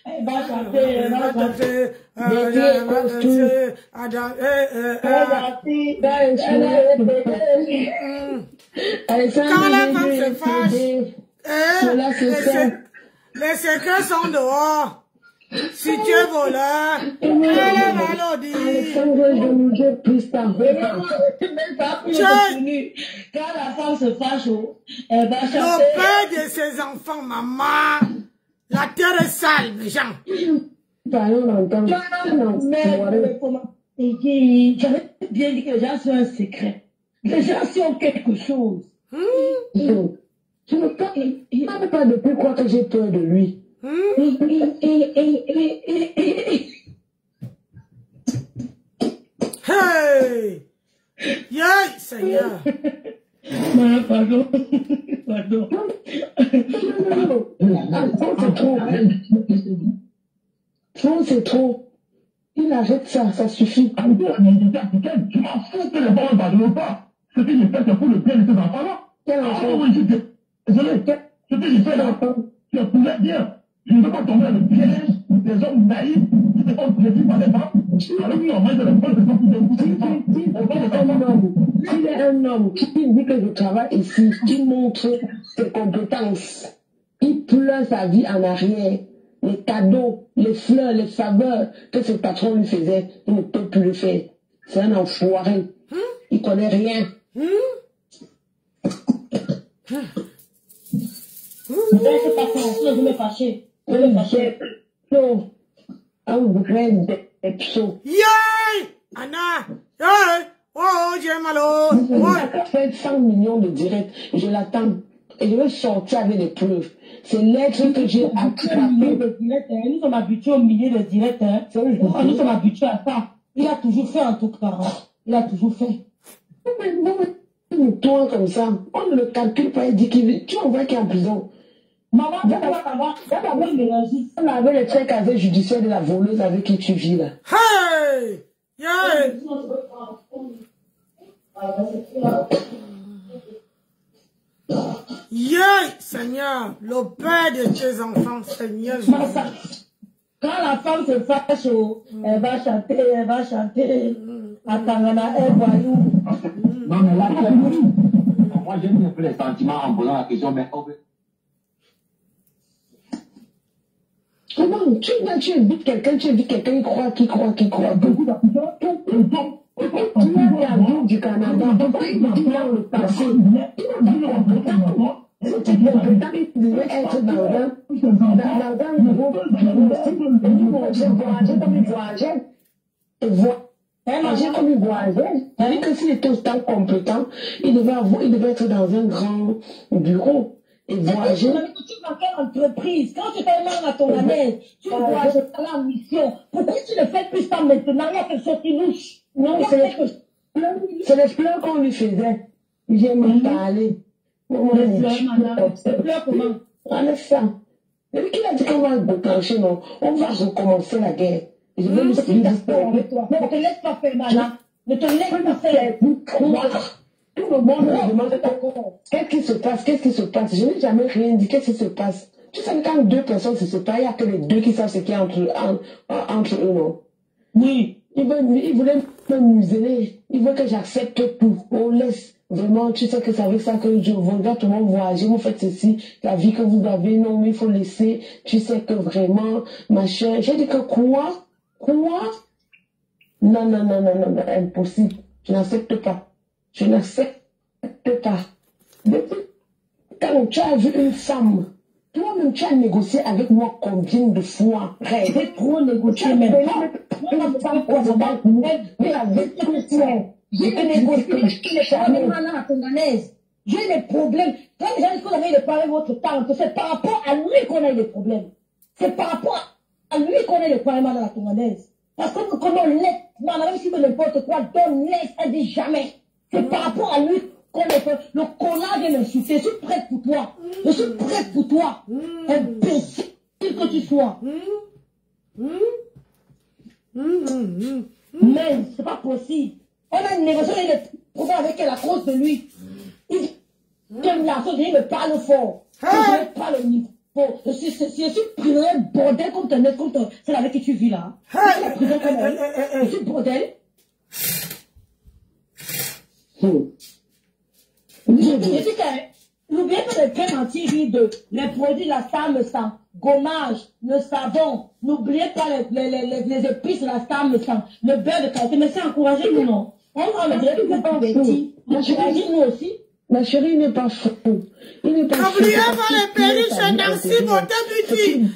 elle va chanter, elle va chanter. Quand la femme se fâche, les secrets sont dehors. Si tu es voleur, elle est maladie. Quand la femme se fâche, elle va chanter. Le père de ses enfants, maman, la terre est sale, mes gens. J'avais bien dit que les gens sont un secret. Les gens sont quelque chose. Je ne parle pas depuis quoi que j'ai peur de lui. Hey! Yeah, Seigneur! Pardon. Pardon. Trop, c'est trop. Il arrête ça, ça suffit. Tu m'en fous que les parents ne pardonnent pas. Ce que j'ai fait, c'est pour le bien de ces enfants-là. Quel enfant? Désolé. Ce que j'ai fait là, tu pouvais bien. Je ne veux pas tomber dans le piège des hommes naïfs qui te font plaisir par les femmes. Alors que normalement, les femmes s'il est un homme qui dit que je travaille ici, qui montre ses compétences, il pleure sa vie en arrière. Les cadeaux, les fleurs, les faveurs que ce patron lui faisait, il ne peut plus le faire. C'est un enfoiré. Il ne connaît rien. Je pas je me fâcher. Non. Un vrai depso. Yay! Anna! Yay! Oh, j'ai mal au. Il a fait 100 millions de directs. Je l'attends. Et je vais sortir avec des preuves. C'est l'être que j'ai attrapé. Nous sommes habitués au milieu de direct. Nous sommes habitués à ça. Il a toujours fait en tout cas. Il a toujours fait. Toi comme ça, on ne le calcule pas. Il dit qu'il tu envoies qu'il est en prison. Maman, d'abord l'énergie. On avait le chèque avec judiciaire de la voleuse avec qui tu vis là. Hey! Yeah! Yeah, Seigneur, le père de tes enfants, Seigneur Jésus. Quand la femme se fâche, elle va chanter. À Tangana, elle voyou. Non, mais là, moi j'ai mis un peu les sentiments en posant la question, mais comment tu invites quelqu'un, il croit. Tu as la vie du Canada, dans le passé. C'était compétent, il devait être dans un groupe. J'ai voyagé comme il voyageait. Voyager comme il voyageait. C'est-à-dire que s'il était autant compétent, il devait être dans un grand bureau. et voyager. Tu vas quelle entreprise? Quand tu fais mal à ton année, tu dois aller en mission. Pourquoi tu ne fais plus ça maintenant? Il y a quelque chose qui louche. Non, c'est les fleurs qu'on lui faisait. J'ai même parlé. Les fleurs comment? Enlève ça. Et puis qu'il a dit qu'on va déclencher, non? On va recommencer la guerre. Je vais lui dire avec toi. Ne te laisse pas faire mal, hein? Ne te laisse pas faire. Tout le monde me demande qu'est-ce qui se passe, qu'est-ce qui se passe. Je n'ai jamais rien dit, qu'est-ce qui se passe. Tu sais, quand deux personnes se séparent, il n'y a que les deux qui savent ce qu'il y a entre eux, non? Oui, il voulait me museler. Il veut que j'accepte tout. On laisse. Vraiment, tu sais que c'est avec ça que je regarde tout le monde voyager, vous faites ceci, la vie que vous avez, non, mais il faut laisser. Tu sais que vraiment, machin. J'ai dit que quoi? Non, impossible. Je n'accepte pas. Je n'accepte pas. Quand tu as vu une femme, toi-même tu as négocié avec moi combien de fois? J'ai trop négocié même. J'ai des problèmes. Quand les gens disent qu'on a eu des problèmes votre temps, c'est par rapport à lui qu'on a eu des problèmes. C'est par rapport à lui qu'on a eu des problèmes à la tonganaise. Parce que nous, comme on laisse, même si vous n'importe quoi, donne-laisse, elle dit jamais. C'est par rapport à lui qu'on a fait. Le connard vient m'insulter. Je suis prête pour toi. Je suis prête pour toi. Imbécile que tu sois. Mais c'est pas possible. On a une négociation, il y a des problèmes avec elle à cause de lui. Il dit que la chose, il me parle fort. Je ne parle au niveau. Je suis prisonnier bordel comme celle avec qui tu vis là. C'est la prison comme elle. Je suis bordel. Je dis que n'oubliez pas de bien mentir de les produits, la femme sang, gommage, le savon. N'oubliez pas les épices, la femme sang, le beurre de qualité. Mais c'est encouragé, nous non. On va le dire que c'est pas petit. Encouragez nous aussi. Ma chérie, il n'est pas fou. Il n'est pas fou. N'oubliez pas les perruques chez Nancy Beauté.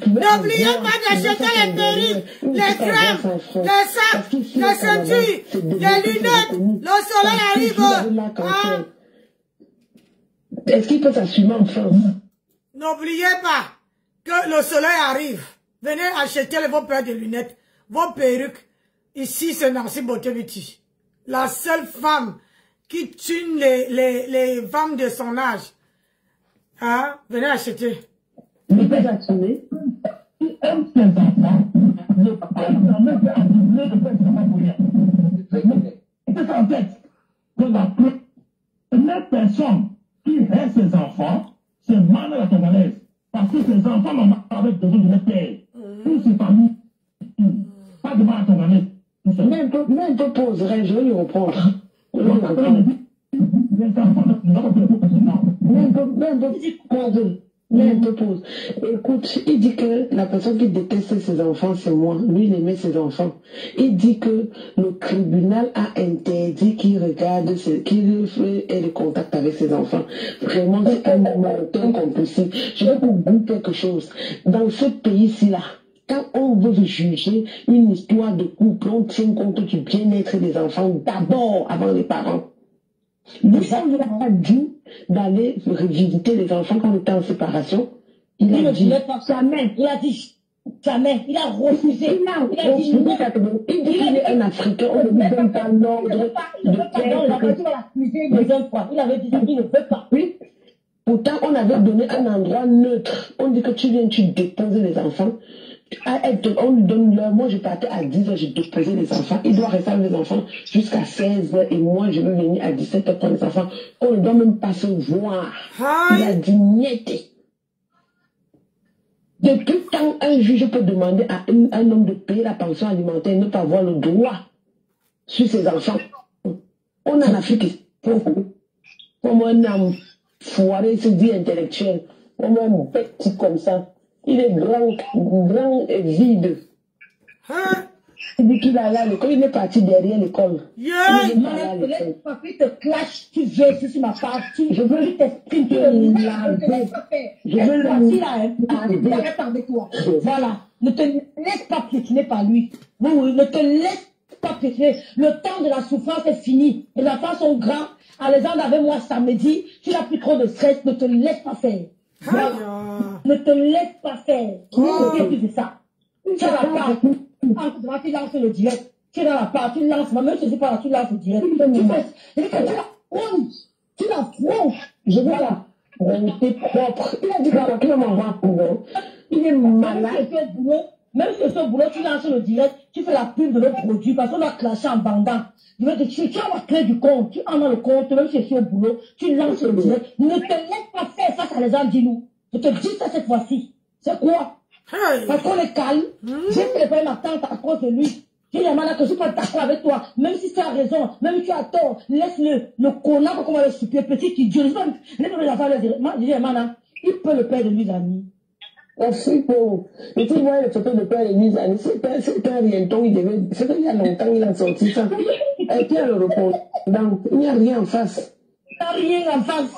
N'oubliez pas d'acheter les perruques, les crèmes, les sacs, les ceintures, les lunettes. Le soleil arrive. Hein? Est-ce qu'il peut s'assumer enfin? N'oubliez pas que le soleil arrive. Venez acheter vos paires de lunettes, vos perruques. Ici, c'est Nancy Beauté. La seule femme qui tue les femmes de son âge. Hein? Venez acheter. Il peut s'assumer. Il aime ses enfants. Ne permet pas de faire ça pour rien. C'est en tête que la première personne qui aime ses enfants, c'est Mane la Tonganaise. Parce que ses enfants n'ont pas besoin de leur père. Tout c'est pas nous. Pas de Mane la Tonganaise. Mais un peu poserait, je vais lui reprendre. Mais un peu pause. Écoute, il dit que la personne qui déteste ses enfants, c'est moi. Lui, il aimait ses enfants. Il dit que le tribunal a interdit qu'il regarde, qu'il ait le contact avec ses enfants. Vraiment, c'est un menteur compulsif. Je vais vous dire quelque chose. Dans ce pays-ci, là, quand on veut juger une histoire de couple, on tient compte du bien-être des enfants d'abord, avant les parents. Mais ça, il n'a pas dû d'aller visiter les enfants quand on était en séparation. Il a dit jamais. Il a dit jamais. Il a refusé. Il dit qu'il est un Africain. On ne lui donne pas l'ordre de faire. Il avait dit qu'il ne veut pas. Oui. Pourtant, on avait donné un endroit neutre. On dit que tu viens, tu déposes les enfants. On lui donne l'heure. Moi, je partais à 10h, j'ai déposé les enfants. Il doit rester avec les enfants jusqu'à 16h. Et moi, je veux venir à 17h prendre les enfants. On ne doit même pas se voir. Il a dit niette. Depuis quand un juge peut demander à un homme de payer la pension alimentaire et ne pas avoir le droit sur ses enfants? On a en Afrique, comme un homme foiré, se dit intellectuel, comme un petit comme ça. Il est grand et vide. Il dit qu'il a là l'école, il est parti derrière l'école. Papi te clash, tu viens sur ma partie. Je veux lui t'exprimer, tu veux laver. Je veux le arrête avec toi. Voilà. Ne te laisse pas piétiner par lui. Oui, ne te laisse pas piétiner. Le temps de la souffrance est fini. Les enfants sont grands. Alexandre avec moi samedi. Tu n'as plus trop de stress. Ne te laisse pas faire. Ne te laisse pas faire. Tu fais ça. Tu as la part. Tu lances le direct. Tu es dans la part. Tu lances. Même si je ne sais pas là, tu lances le direct. Tu la prends. Je veux la volonté propre. Il a dit qu'il va m'envoyer pour boulot. Il est malade. Même si ce boulot, tu lances le direct, tu fais la pub de nos produits parce qu'on a clashé en bandant. Tu as la clé du compte, tu en as le compte, même si c'est au boulot, tu lances le direct. Ne te laisse pas faire face à les gens, dis-nous. Je te dis ça cette fois-ci. C'est quoi? Parce qu'on est calme. J'ai préparé ma tante à cause de lui. J'ai dit à Mana que je ne suis pas d'accord avec toi. Même si tu as raison, même si tu as tort, laisse-le. Le connard, comment le supplier, petit idiot. Je vais les enfants le dire. J'ai dit à Mana, il peut le père de lui, l'ami. Merci pour. Et tu vois le photo de père de lui, l'ami. C'est un rienton, il devait. C'est qu'il y a longtemps, il a sorti ça. Et puis, il y a le repos. Donc, il n'y a rien en face. Il n'y a rien en face.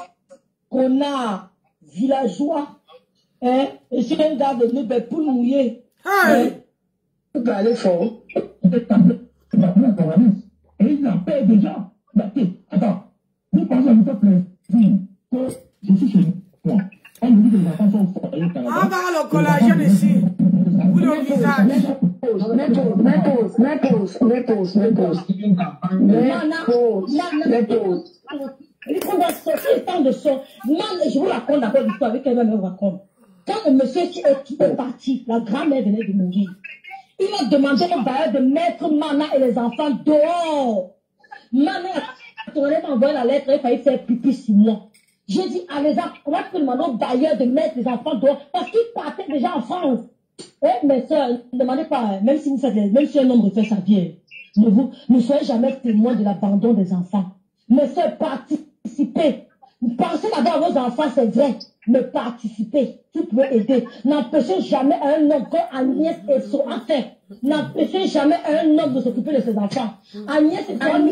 Connard, villageois. Hein? Et c'est un gars de nous, pour mouiller. Tu peux aller fort. Et il la paie déjà. Attends, vous pensez à me faire plaisir que je suis chez moi. On me dit que les enfants sont forts. On va le collagène ici. Pour le visage. Il faut sortir tant de son. Je vous raconte d'abord l'histoire avec elle-même, elle raconte. Quand le monsieur est parti, la grand-mère venait de mourir. Il a demandé au bailleur de mettre Mana et les enfants dehors. Mana a envoyé la lettre, il fallait faire pipi 6 mois. J'ai dit à les enfants, comment tu peux demander au bailleur de mettre les enfants dehors? Parce qu'ils partaient déjà en France. Eh, mes soeurs, ne demandez pas, même si un homme refait sa vie, ne soyez jamais témoin de l'abandon des enfants. Mes soeurs, participez. Pensez d'abord à vos enfants, c'est vrai. Mais participez. Tu peux aider. N'empêchez jamais un homme comme Agnès et son enfant. N'empêchez jamais un homme de s'occuper de ses enfants. Agnès et son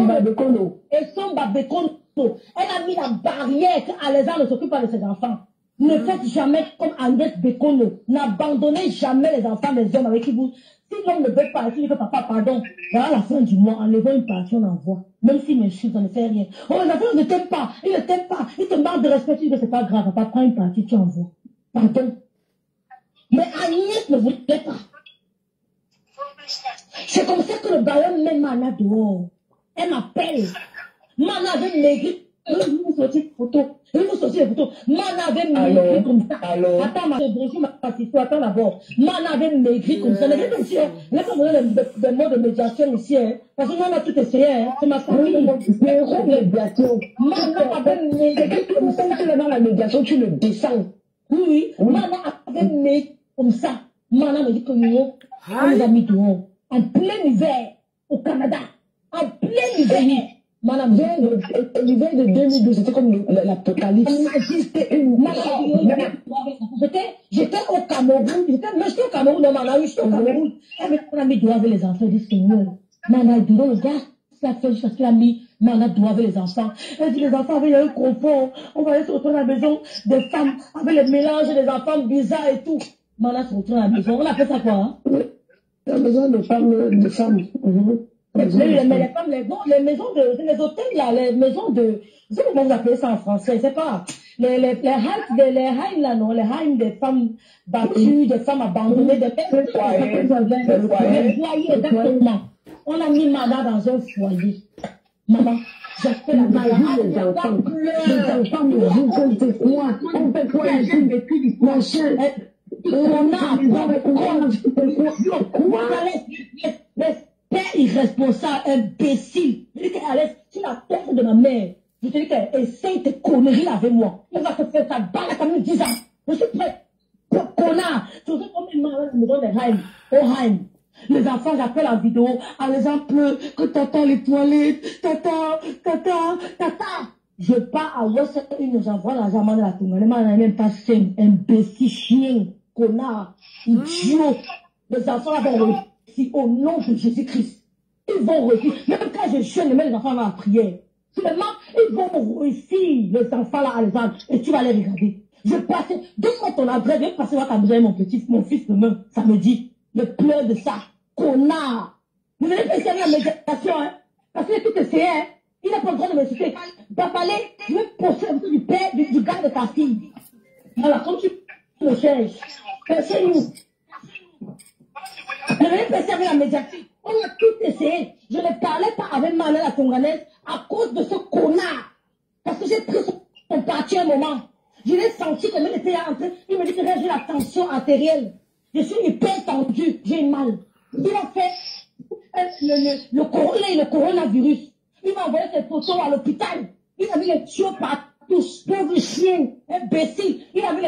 Babekono. Et son Babekono. Elle a mis la barrière qu'Alexandre ne s'occupe pas de ses enfants. Ne faites jamais comme Agnès Bekono. N'abandonnez jamais les enfants des hommes avec qui vous... Si l'homme ne veut pas, il dit papa, pardon, voilà la fin du mois, enlevons une partie, on envoie. Même s'il m'insulte, on ne fait rien. Oh, les enfants ne t'aiment pas, ils ne t'aiment pas, ils te manquent de respect, tu dis que c'est pas grave, papa, prends une partie, tu envoies. Pardon. Mais Agnès ne voulait pas. C'est comme ça que le bailleur met Mana dehors. Elle m'appelle. Mana avait maigri. Il vous sortir des photos. Il vous sortir des photos. Mana avait maigri comme ça. Attends, bonjour, ma petite, attends d'abord. Mana avait maigri comme ça. Mais comme si, là, comme on a des mots de médiation ici, hein. Parce que nous, on a tout essayé, hein. C'est ma famille. Zéro médiation. Mana avait maigri comme ça. Tu es dans la médiation, tu le descends. Oui. Mana avait maigri comme ça. Mana me dit que nous, on les a mis dehors. En plein hiver, au Canada. En plein hiver. Madame, l'hiver de 2012, c'était comme l'apocalypse. J'étais au Cameroun, j'étais au Cameroun, non, madame, j'étais au Cameroun. On a mis doigt avec les enfants du Seigneur. Madame, le gars, ça fait juste parce qu'il a mis, madame, doigt avec les enfants. Elle dit, les enfants avaient un confort. On va aller se retrouver à la maison des femmes avec les mélanges des enfants bizarres et tout. Madame se retrouve à la maison. On a fait ça quoi, hein? La maison de femmes. Mais les femmes, les maisons de, les hôtels là, les maisons de, je sais pas comment vous appelez ça en français, c'est pas, les haïms là, non, les haïms des femmes battues, des femmes abandonnées, des foyers, exactement. On a mis Mana dans un foyer. Maman, j'ai fait la maladie, les enfants me disent que c'est moi, on fait quoi ici, mon chien, on a, père irresponsable, imbécile. Je dis qu'Alès, tu la tête de ma mère. Je te dis qu'elle essaye tes conneries avec moi. Elle va te faire ta balle à comme 10 ans. Je suis prêt. Connard. Tu sais combien de la maison des Haïm. Au Haïm. Les enfants, j'appelle en vidéo. À les en pleurs. Que tata les toilettes. Tata. Je pars à West, j'envoie l'argent de la Tongane. Elle n'a même pas sain. Imbécile, chien. Connard. Idiot. Les enfants vont réussir au nom de Jésus-Christ. Ils vont réussir. Même quand je jeûne, les enfants vont à la prière. Finalement, ils vont réussir, les enfants là, Alexandre, et tu vas les regarder. Je passe, donne-moi ton adresse, je vais passer voir ta besoin, mon fils demain, samedi. Je pleure de ça. Connard. Vous allez essayer la méditation, hein. Parce que tout essayé, hein. Il n'a pas le droit de m'insulter. Papalé, je vais poster un peu du père, du gars de ta fille. Voilà, comme tu le cherches. Personne-nous. Je vais passer avec la médiatique. On a tout essayé. Je ne parlais pas avec Mana la Tonganaise à cause de ce connard. Parce que j'ai pris son parti un moment. Je l'ai senti comme il était en train. Il me dit que j'ai la tension artérielle. Je suis hyper tendue. J'ai mal. Il a fait le coronavirus. Il m'a envoyé ses photos à l'hôpital. Il a mis les tuyaux partout. Pauvre chien, imbécile. Il a mis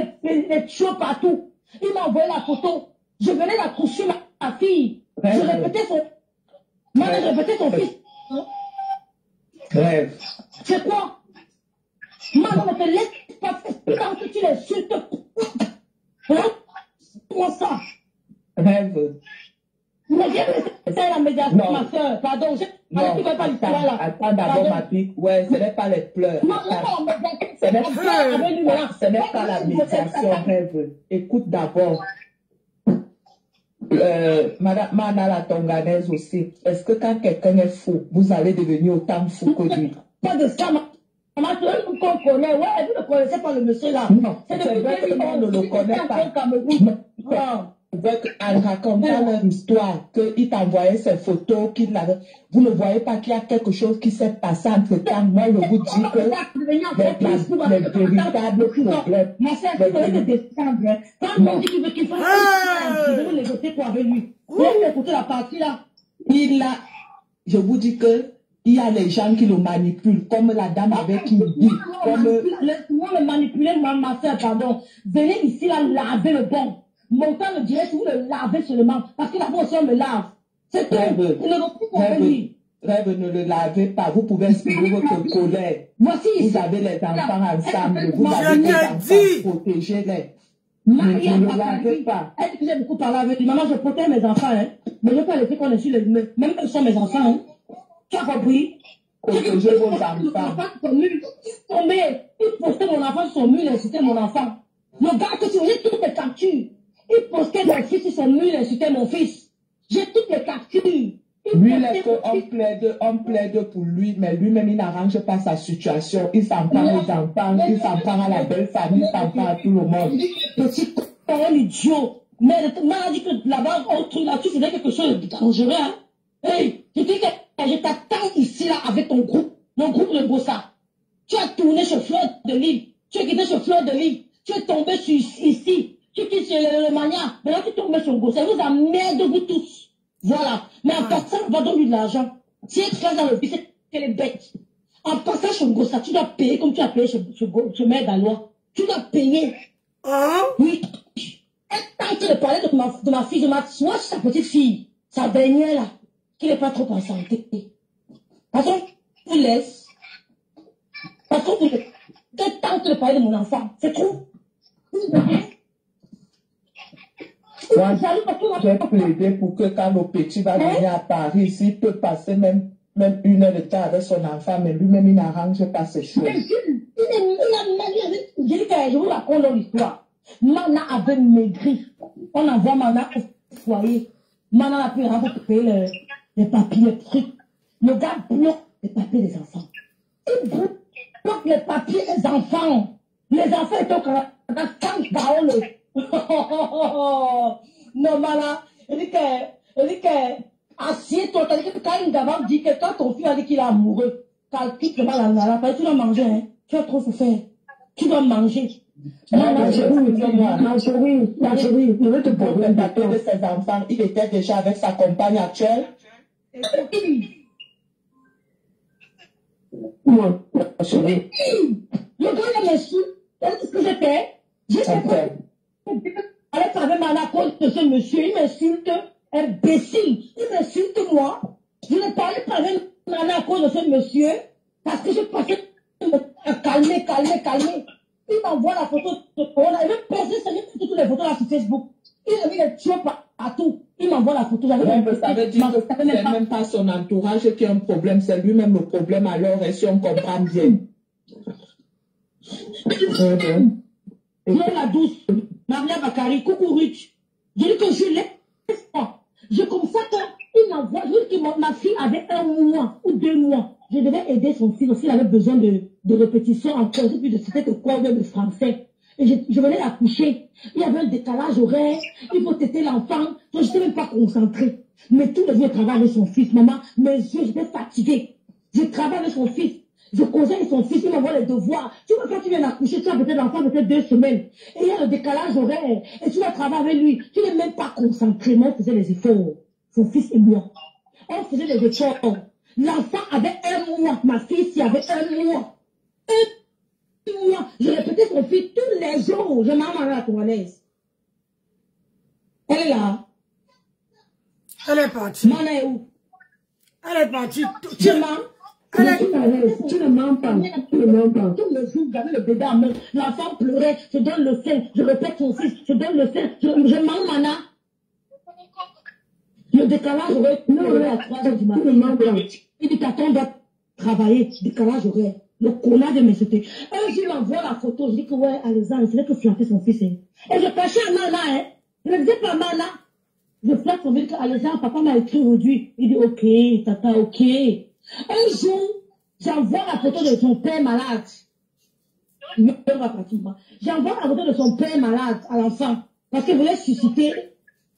les tuyaux partout. Il m'a envoyé la photo. Je venais d'accoucher ma fille. Je répétais son... Moi, je répétais son fils. Rêve. C'est quoi? Maman, ne te laisse pas faire tant que tu l'insultes. Hein? Comment ça? Rêve. Mais viens me faire la médiation, ma soeur. Pardon, tu ne vas pas l'histoire là. Attends d'abord, ma fille. Ouais, ce n'est pas les pleurs. Non, non, la médiation. Ce n'est pas la médiation, rêve. Écoute d'abord. Madame Mana la Tonganaise aussi. Est-ce que quand quelqu'un est fou, vous allez devenir autant fou que lui? Pas de ça, maman, tout le monde qu'on connaît. Ouais, vous ne connaissez pas le monsieur là. Non, c'est vrai que on ne le connaît pas. En racontant leur histoire, qu'il t'envoyait ses photos, qu'il avait... Vous ne voyez pas qu'il y a quelque chose qui s'est passé entre temps. Moi, je vous dis que les véritables problèmes... Ma soeur, tu devrais te descendre. Quand on dit qu'il faut négocier quoi avec lui. Laisse écouter la partie là. Je vous dis que il y a les gens qui le manipulent, comme la dame avec qui il dit. Moi, le manipuler, ma soeur, pardon. Venez ici là, laver le bon. Mon temps me dirait si vous le lavez seulement. Parce que d'abord, si on me lave. C'est tout. Rêve, ne le lavez pas. Vous pouvez exprimer votre colère. Voici ici. Vous avez les enfants ensemble. Vous avez les enfants. Protégez-les. Ne le lavez pas. Elle dit que j'ai beaucoup parlé avec lui. Maman, je protège mes enfants. Hein. Mais je ne peux pas laisser qu'on est sur les... Même quand ils sont mes enfants. Hein. Tu as compris? Protégez vos enfants. Il postait mon enfant sur son mur, il insultait mon enfant. Le gars que tu vois, j'ai toutes les captures. Il postait mon fils sur son mur, il insultait mon fils. J'ai toutes les captures. Lui, on plaide pour lui, mais lui-même, il n'arrange pas sa situation. Il s'en prend aux enfants, il s'en prend à la belle famille, il s'en prend à tout le monde. Petit con, idiot. Mais on a dit que là-bas, là, tu faisais quelque chose de dangereux, hein. Hey, je te dis que je t'attends ici, là, avec ton groupe de Bossa. Tu as tourné sur Fleur de Lille. Tu es quitté sur Fleur de Lille. Tu es tombé sur ici. Tu quittes sur le Mania. Maintenant, tu tombes sur Bossa. Vous emmerde, vous tous. Voilà. Mais en passant, va donner de l'argent. Si elle crève dans le fils, elle est bête. En passant sur Gossa, tu dois payer comme tu as payé chez Mère Galois. Tu dois payer. Hein? Oui. Elle tente de parler de ma fille, de moi, sa petite fille. Sa dernière, là. Qui n'est pas trop en santé. Parce qu'on vous laisse. Parce qu'on vous laisse. Elle tente de parler de mon enfant. C'est trop. Moi, j'ai plaidé pour que quand le petit va venir à Paris, s'il peut passer même 1 heure de temps avec son enfant, mais lui-même, il n'arrange pas ses choses. Je dis que je vous raconte l'histoire. Mana avait maigri. On envoie Mana au foyer. Mana n'a plus rien pour payer les papiers, les trucs. Le gars bloque les papiers des enfants. Il bloque les papiers des enfants. Les enfants étaient au Canada. Quand parole. Non, Mana, il dit que, assieds-toi, quand une gamin dit que quand ton fils a dit qu'il est amoureux, calcule que tu dois manger, hein. Tu as trop souffert. Tu dois manger. Ma chérie, je vais te poser le papier de ses enfants. Il était déjà avec sa compagne actuelle. Non, ma chérie. Le gars, monsieur, qu'est-ce que j'ai fait? J'ai fait. Allez parler à la cause de ce monsieur, il m'insulte, imbécile, il m'insulte moi. Je ne parlais pas à cause de ce monsieur, parce que je passais à calmer. Il m'envoie la photo de Corona, il veut poser toutes les photos là sur Facebook. Il a mis les tuyaux partout. Il m'envoie la photo. Ça veut dire que ce n'est même pas son entourage qui a un problème, c'est lui-même le problème alors, et si on comprend bien. Fleur la douce, Maria Bakari, coucou Ruth. Je dis que je laisse Je comme ça qu'il m'envoie, juste que ma fille avait 1 mois ou 2 mois. Je devais aider son fils aussi, il avait besoin de répétition en cours, c'était que quoi, de français. Et je venais l'accoucher. Il y avait un décalage horaire, il faut têter l'enfant. Donc, je n'étais même pas concentrée. Mais tout le jour, je travaille avec son fils, maman. Mes yeux, j'étais fatiguée. Je travaille avec son fils. Je conseille son fils, il m'envoie les devoirs. Tu vois, quand tu viens d'accoucher, tu as peut-être l'enfant peut-être 2 semaines. Et il y a le décalage horaire. Et tu vas travailler avec lui. Tu n'es même pas concentré. Moi, on faisait les efforts. Son fils et moi. On faisait les efforts. L'enfant avait 1 mois. Ma fille, il avait 1 mois. 1 mois. Je répétais son fils tous les jours. Je m'en allais à la toilette. Elle est là. Elle est partie. Maman est où? Elle est partie. Tu mens? Tu ne mens pas. Tu ne mens pas. Tout le jour, j'avais le bébé en main. L'enfant pleurait. Je donne le sein. Je répète son fils. Je donne le sein. Je mens, Mana. Le décalage aurait à 3h du matin. Il dit qu'attends, on doit travailler. Décalage aurait. Le connard de mes sautés. Un jour, il m'envoie la photo. Je dis que ouais, Alexandre, c'est vrai que flatter son fils. Hein. Et je cachais à Mana. Hein. Je ne disais pas Mana. Je flatte son fils. Alexandre, papa m'a écrit aujourd'hui. Il dit ok, tata, ok. Un jour, j'envoie la photo de son père malade. J'envoie la photo de son père malade à l'enfant. Parce qu'il voulait susciter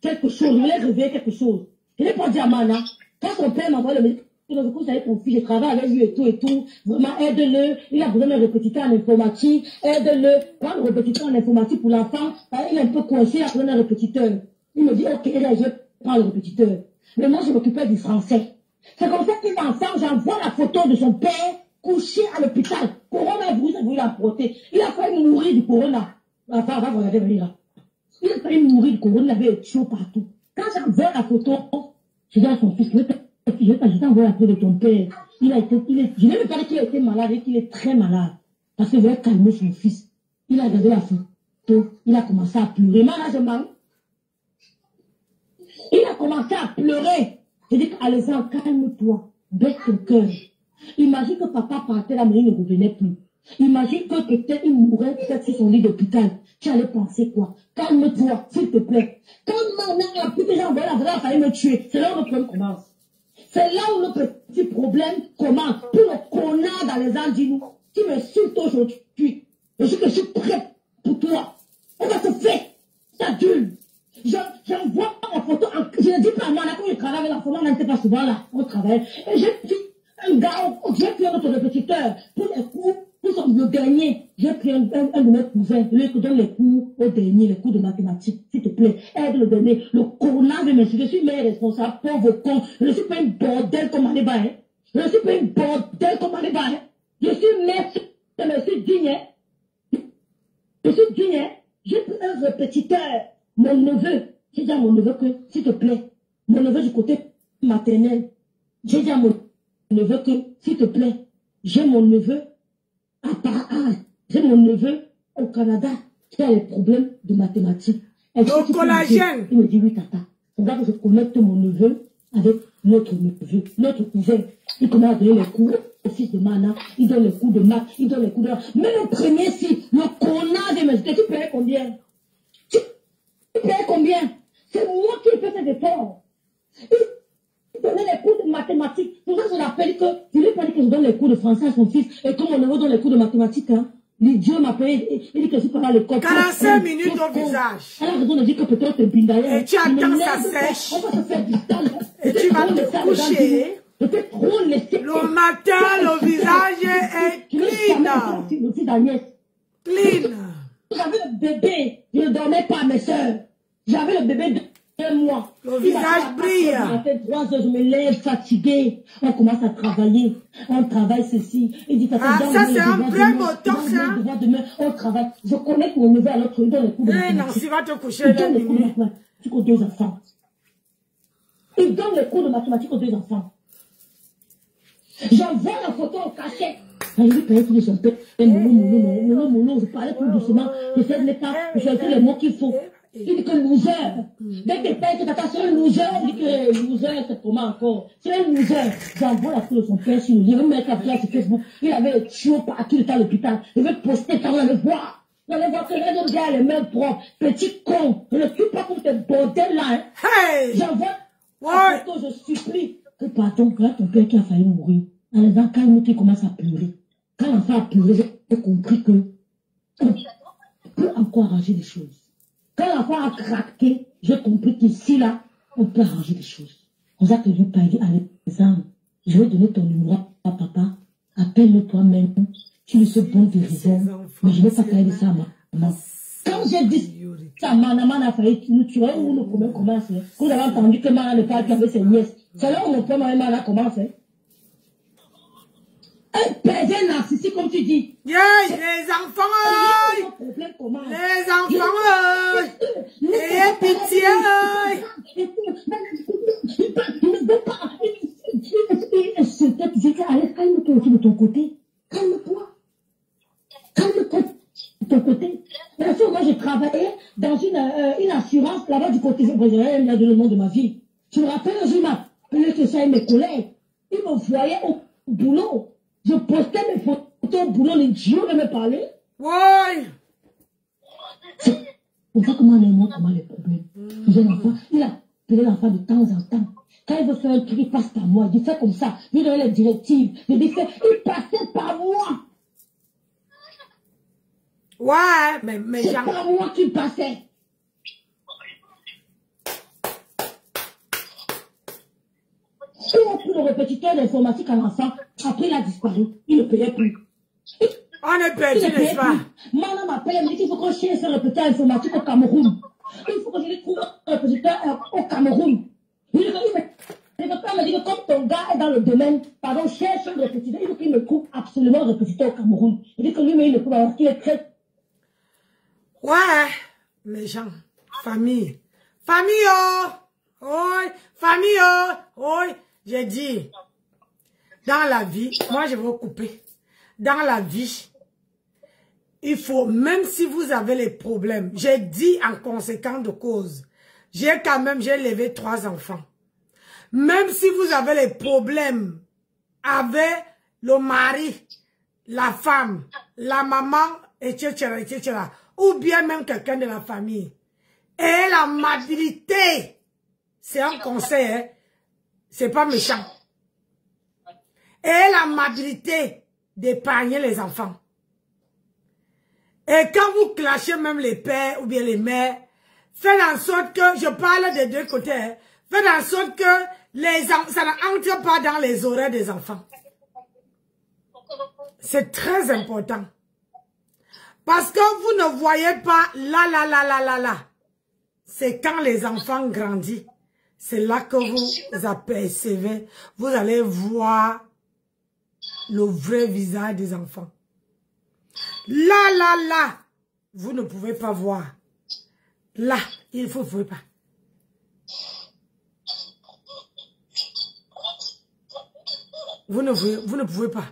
quelque chose. Il voulait réveiller quelque chose. Je n'ai pas dit à Mana. Quand son père m'envoie le médecin, du coup, j'avais ton fils, je travaille avec lui et tout. Vraiment, aide-le. Il a besoin d'un répétiteur en informatique. Aide-le. Prends le répétiteur en informatique pour l'enfant. Il est un peu coincé, il a besoin d'un répétiteur. Il me dit, ok, là, je prends le répétiteur. Mais moi, je m'occupais du français. C'est comme ça que l'enfant, j'envoie la photo de son père couché à l'hôpital. Coronavirus, il a porté. Il a failli mourir du corona. L'enfant, va regarder venir là. Il a failli mourir du corona, il avait chaud partout. Quand j'envoie la photo, je dis à son fils, je vais t'envoyer la photo de ton père. Je n'ai même pas dit qu'il était malade et qu'il est très malade. Parce qu'il voulait calmer son fils. Il a regardé la photo, il a commencé à pleurer. Malheureusement, il a commencé à pleurer. Je dis qu'Alexandre, calme-toi, baisse ton cœur. Imagine que papa partait là, mais il ne revenait plus. Imagine que peut-être il mourrait peut-être sur son lit d'hôpital. Tu allais penser quoi? Calme-toi, s'il te plaît. Quand Maman a pu déjà envoyer la vraie, il a failli me tuer. C'est là où le problème commence. C'est là où le petit problème commence. Pour le connard d'Alexandre, dis-nous, tu m'insultes aujourd'hui. Je suis prêt pour toi. On va te faire. T'adulte. J'envoie la photo, je ne dis pas à moi, là, quand je travaille avec l'enfant, on n'était pas souvent là, on travaille. Et j'ai pris un gars, j'ai pris notre répétiteur, pour les cours, le dernier, j'ai pris un de mes cousins, lui qui donne les cours au dernier, les cours de mathématiques, s'il te plaît, aide le dernier, le connard de mes je suis mes responsables, pauvre con, je ne suis pas une bordel comme Anéba, hein. Je ne suis pas une bordel comme Anéba, hein. Je suis maître, je suis digne, hein. Je suis digne, hein. J'ai pris un répétiteur. Mon neveu, j'ai dit à mon neveu que, s'il te plaît, mon neveu du côté maternel, j'ai dit à mon neveu que, s'il te plaît, j'ai mon neveu j'ai mon neveu au Canada qui a des problèmes de mathématiques. Donc, collagène. Il me dit, oui, tata, regarde que je connecte mon neveu avec notre neveu, notre cousin. Il commence à donner les cours au fils de Mana, il donne les cours de maths, il donne les cours de... Mais le premier, si, le connard de mes... Tu payes combien? Tu payes combien? C'est moi qui ai fait ces efforts. Il donnait les cours de mathématiques. Pour ça, je rappelle que je lui ai pas dit que je donne les cours de français à son fils. Et comme mon neveu donne les cours de mathématiques, hein, Dieu m'a payé. Il dit que je suis pas à l'école. 45 minutes au visage. Elle a raison de dire que peut-être c'est Bindaïa. Et tu attends ça sèche. On va se faire du temps. Et tu vas te coucher. Peut-être trop laisser. Le matin, le visage est clean. Le fils d'Agnès. Clean. J'avais le bébé. Je ne dormais pas, mes soeurs. J'avais le bébé de 2 mois. Le visage brille. Ça fait 3 heures, je me lève fatiguée. On commence à travailler. On travaille ceci. Il dit, ça c'est un vrai moteur, ça. Demain, on travaille. Je connais mon neveu à l'autre. Il donne les cours de mathématiques. Non, tu vas te coucher. Il donne les cours de mathématiques aux 2 enfants. Il donne les cours de mathématiques aux 2 enfants. J'envoie la photo au cachet. Je lui parlais tout de son père. Je parlais tout doucement. Je sais pas, je fais tous les mots qu'il faut. Il dit que loser. Dès que père, que tata, c'est un loser. Il dit que loser, c'est comment encore? C'est un loser. J'envoie la photo de son père sur le livre. Il met la photo sur Facebook. Il avait le tuyau partout, il était à l'hôpital. Il veut poster quand on allait voir. On allait voir que les gars, les mains propres. Petit con. Je ne suis pas pour te bordel là. Hein. J'envoie la photo, je supplie. Que pardon, que là, ton père qui a failli mourir. En disant, calme-toi, commence à pleurer. Quand l'enfant a pleuré, j'ai compris que on peut encore arranger les choses. Quand l'enfant a craqué, j'ai compris qu'ici, là, on peut arranger les choses. On a que lui dit, allez, exemple, je vais donner ton numéro à papa, appelle-le toi-même, tu lui sais bon de raison, mais je ne vais pas faire de ça à maman. Quand j'ai dit ça, maman a failli nous tuer, où le problème commence. Vous avez entendu que maman ne parle qu'avec ses nièces. C'est là où mon père et maman commence. Un père narcissique, comme tu dis. Yeah, les enfants, les enfants, ayez pitié. Calme-toi aussi de ton côté. Calme-toi. Calme-toi de ton côté. Bien sûr, moi, j'ai travaillé dans une assurance là-bas du côté brésilien, il y a le nom de ma vie. Tu me rappelles, un jour, il m'a appelé que ça et mes collègues. Ils me voyaient au boulot. Je postais mes photos au boulot, l'idiot de me parler. Ouais. C'est pour ça que moi, comment les problèmes. J'ai l'enfant, il a appelé l'enfant de temps en temps. Quand il veut faire un truc, il passe par moi. Il dit, fais comme ça. Il donne les directives. Il passait par moi. Ouais, mais c'est par moi qu'il passait. Il a pris le répétiteur d'informatique à l'enfant. Après, il a disparu. Il ne payait plus. On est perdu, n'est-ce pas? Maman m'appelle, elle me dit qu'il faut qu'on cherche ce répétiteur informatique au Cameroun. Il faut que je lui trouve un répétiteur au Cameroun. Il me dit que comme ton gars est dans le domaine, pardon, cherche un répétiteur, il faut qu'il me trouve absolument un répétiteur au Cameroun. Il dit que lui, mais il le trouve alors qu'il est très... Ouais, mes gens, famille. Famille, oh! Oui, famille, oh! Oui, j'ai dit, dans la vie, moi je vais vous couper. Dans la vie, il faut, même si vous avez les problèmes, j'ai dit en conséquence de cause, j'ai levé 3 enfants. Même si vous avez les problèmes avec le mari, la femme, la maman, etc., etc., ou bien même quelqu'un de la famille, et la maturité, c'est un conseil, hein? C'est pas méchant. Et la maturité d'épargner les enfants. Et quand vous clashez même les pères ou bien les mères, faites en sorte que, je parle des deux côtés, hein, faites en sorte que ça n'entre pas dans les oreilles des enfants. C'est très important. Parce que vous ne voyez pas là. C'est quand les enfants grandissent. C'est là que vous apercevez. Vous allez voir le vrai visage des enfants. Là. Vous ne pouvez pas voir. Là, vous ne pouvez pas. Vous ne pouvez pas.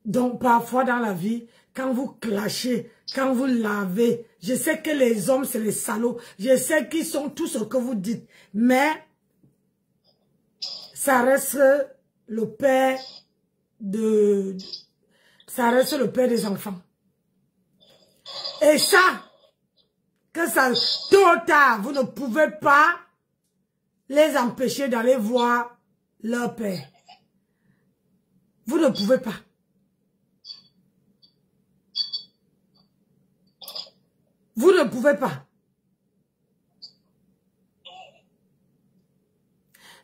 Donc, parfois dans la vie, quand vous clashez, quand vous lavez, je sais que les hommes, c'est les salauds. Je sais qu'ils sont tout ce que vous dites. Mais, ça reste le père ça reste le père des enfants. Et ça, tôt ou tard, vous ne pouvez pas les empêcher d'aller voir leur père. Vous ne pouvez pas. Vous ne pouvez pas.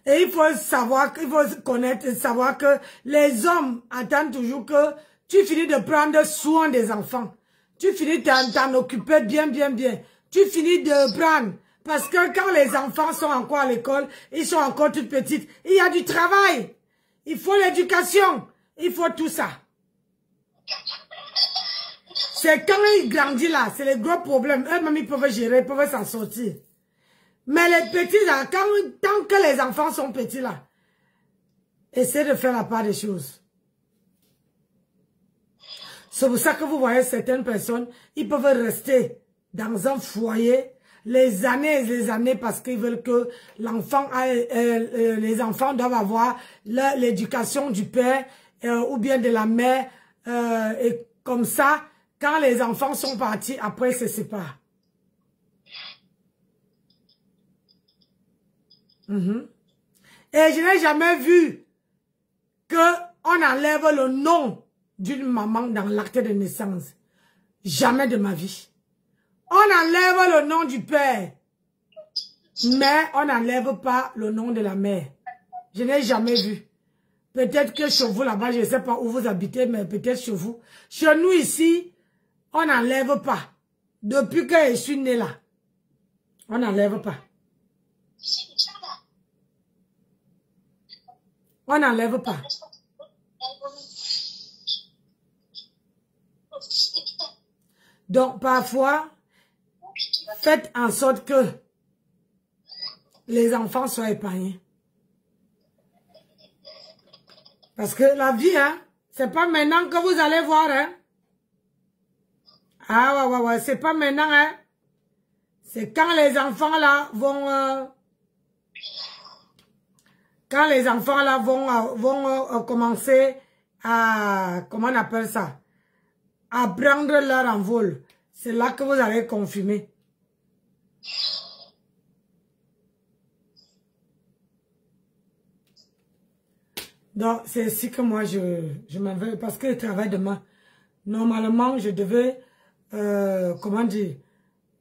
Et il faut savoir, il faut connaître, savoir que les hommes attendent toujours que tu finis de prendre soin des enfants. Tu finis de t'en occuper bien. Tu finis de prendre. Parce que quand les enfants sont encore à l'école, ils sont encore toutes petites, il y a du travail. Il faut l'éducation. Il faut tout ça. C'est quand ils grandissent là, c'est les gros problèmes. Eux-mêmes, ils peuvent gérer, ils peuvent s'en sortir. Mais les petits là, tant que les enfants sont petits là, essayez de faire la part des choses. C'est pour ça que vous voyez certaines personnes, ils peuvent rester dans un foyer les années et les années parce qu'ils veulent que l'enfant, les enfants doivent avoir l'éducation du père ou bien de la mère. Et comme ça, quand les enfants sont partis, après ils se séparent. Et je n'ai jamais vu qu'on enlève le nom d'une maman dans l'acte de naissance. Jamais de ma vie. On enlève le nom du père, mais on n'enlève pas le nom de la mère. Je n'ai jamais vu. Peut-être que chez vous là-bas, je ne sais pas où vous habitez, mais peut-être chez vous. Chez nous ici, on n'enlève pas. Depuis que je suis née là, on n'enlève pas. On n'enlève pas. Donc, parfois, faites en sorte que les enfants soient épargnés. Parce que la vie, hein, c'est pas maintenant que vous allez voir, hein. Ah ouais, c'est pas maintenant, hein. C'est quand les enfants là vont... quand les enfants là vont commencer à... Comment on appelle ça? À prendre leur envol. C'est là que vous allez confirmer. Donc, c'est ici que moi, je m'en vais parce que je travaille demain. Normalement, je devais, comment dire,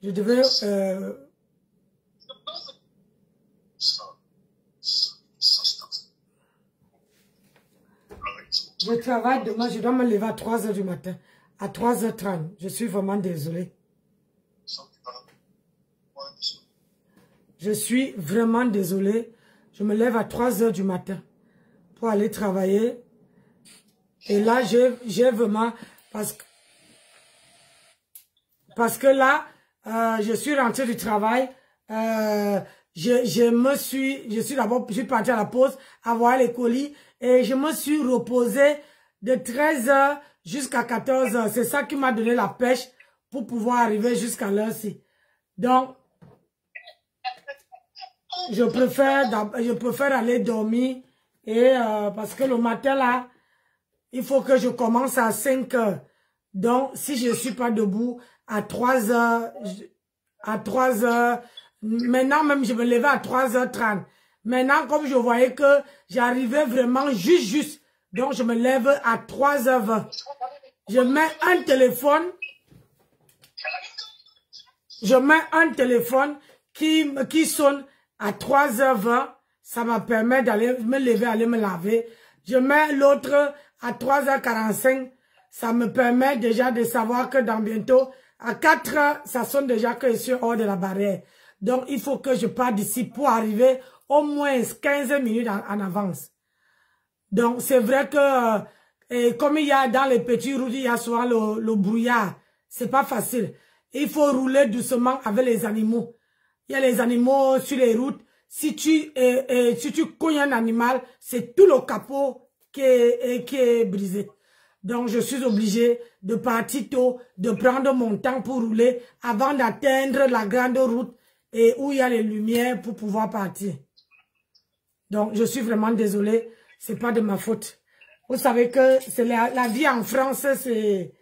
je devais, je travaille demain, je dois me lever à 3 h du matin, à 3h30. Je suis vraiment désolée. Je suis vraiment désolée. Je me lève à 3 h du matin pour aller travailler. Et là, j'ai vraiment... Parce que là, je suis rentrée du travail. Je suis partie à la pause, avoir les colis. Et je me suis reposée de 13 h jusqu'à 14 h. C'est ça qui m'a donné la pêche pour pouvoir arriver jusqu'à l'heure-ci. Donc, je préfère aller dormir. Et parce que le matin là, il faut que je commence à 5 h. Donc, si je ne suis pas debout à 3 h, maintenant même je me levais à 3h30. Maintenant, comme je voyais que j'arrivais vraiment juste, donc je me lève à 3h20. Je mets un téléphone qui sonne à 3h20. Ça me permet d'aller me lever, aller me laver. Je mets l'autre à 3h45. Ça me permet déjà de savoir que dans bientôt, à 4 h, ça sonne déjà que je suis hors de la barrière. Donc, il faut que je parte d'ici pour arriver au moins 15 minutes en avance. Donc, c'est vrai que, comme il y a dans les petits routes, il y a souvent le brouillard. C'est pas facile. Il faut rouler doucement avec les animaux. Il y a les animaux sur les routes. Si tu cognes un animal, c'est tout le capot qui est brisé. Donc, je suis obligée de partir tôt, de prendre mon temps pour rouler avant d'atteindre la grande route et où il y a les lumières pour pouvoir partir. Donc, je suis vraiment désolée. C'est pas de ma faute. Vous savez que c'est la vie en France, c'est...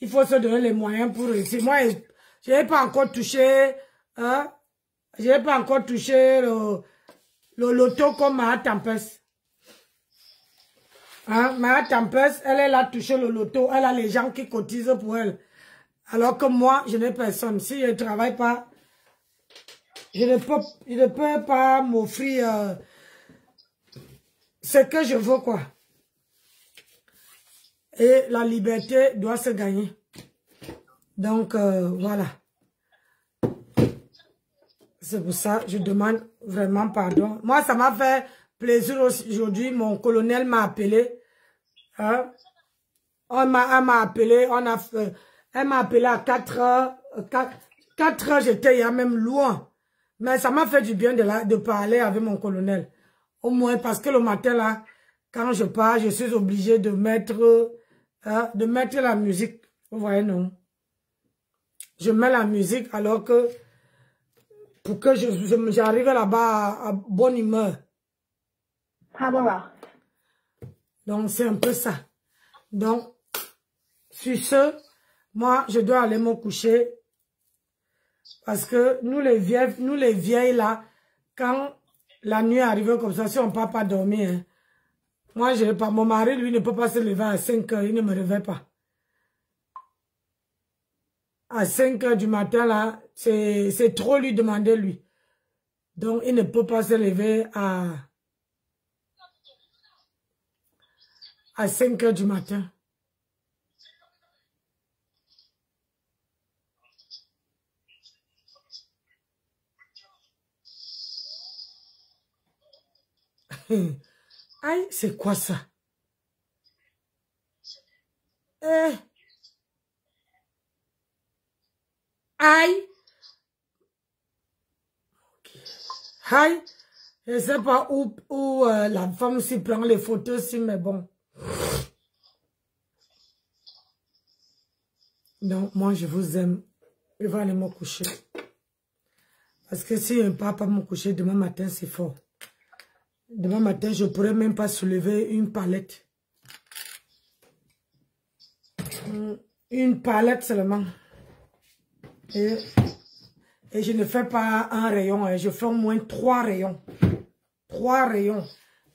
Il faut se donner les moyens pour réussir. Moi, je n'ai pas encore touché... Hein, je n'ai pas encore touché le loto comme Mara Tempest. Hein? Mara Tempest, elle a touché le loto. Elle a les gens qui cotisent pour elle. Alors que moi, je n'ai personne. Si je ne travaille pas, je ne peux pas m'offrir ce que je veux, quoi. Et la liberté doit se gagner. Donc, voilà. C'est pour ça que je demande vraiment pardon. Moi, ça m'a fait plaisir aujourd'hui. Mon colonel m'a appelé. Hein? Elle m'a appelé. Elle m'a appelé à 4 h. 4 h, j'étais même loin. Mais ça m'a fait du bien de parler avec mon colonel. Au moins, parce que le matin, là, quand je pars, je suis obligée de mettre la musique. Vous voyez, non? Je mets la musique alors que pour que j'arrive là-bas à bonne humeur. Donc, c'est un peu ça. Donc, sur ce, moi, je dois aller me coucher. Parce que nous les vieilles là, quand la nuit arrivée comme ça, si on ne peut pas dormir, hein. Moi, je n'ai pas. Mon mari, lui, ne peut pas se lever à 5 heures. Il ne me réveille pas. À 5 heures du matin, là, c'est trop lui demander, lui. Donc, il ne peut pas se lever à 5 heures du matin. Aïe, c'est quoi ça? Aïe. Aïe. Je ne sais pas où la femme s'y prend les photos, si, mais bon. Donc, moi, je vous aime. Je vais aller me coucher. Parce que si je ne peux pas me coucher, demain matin, c'est fort. Demain matin, je ne pourrais même pas soulever une palette. Une palette seulement. Et je ne fais pas un rayon, hein. Je fais au moins 3 rayons. 3 rayons.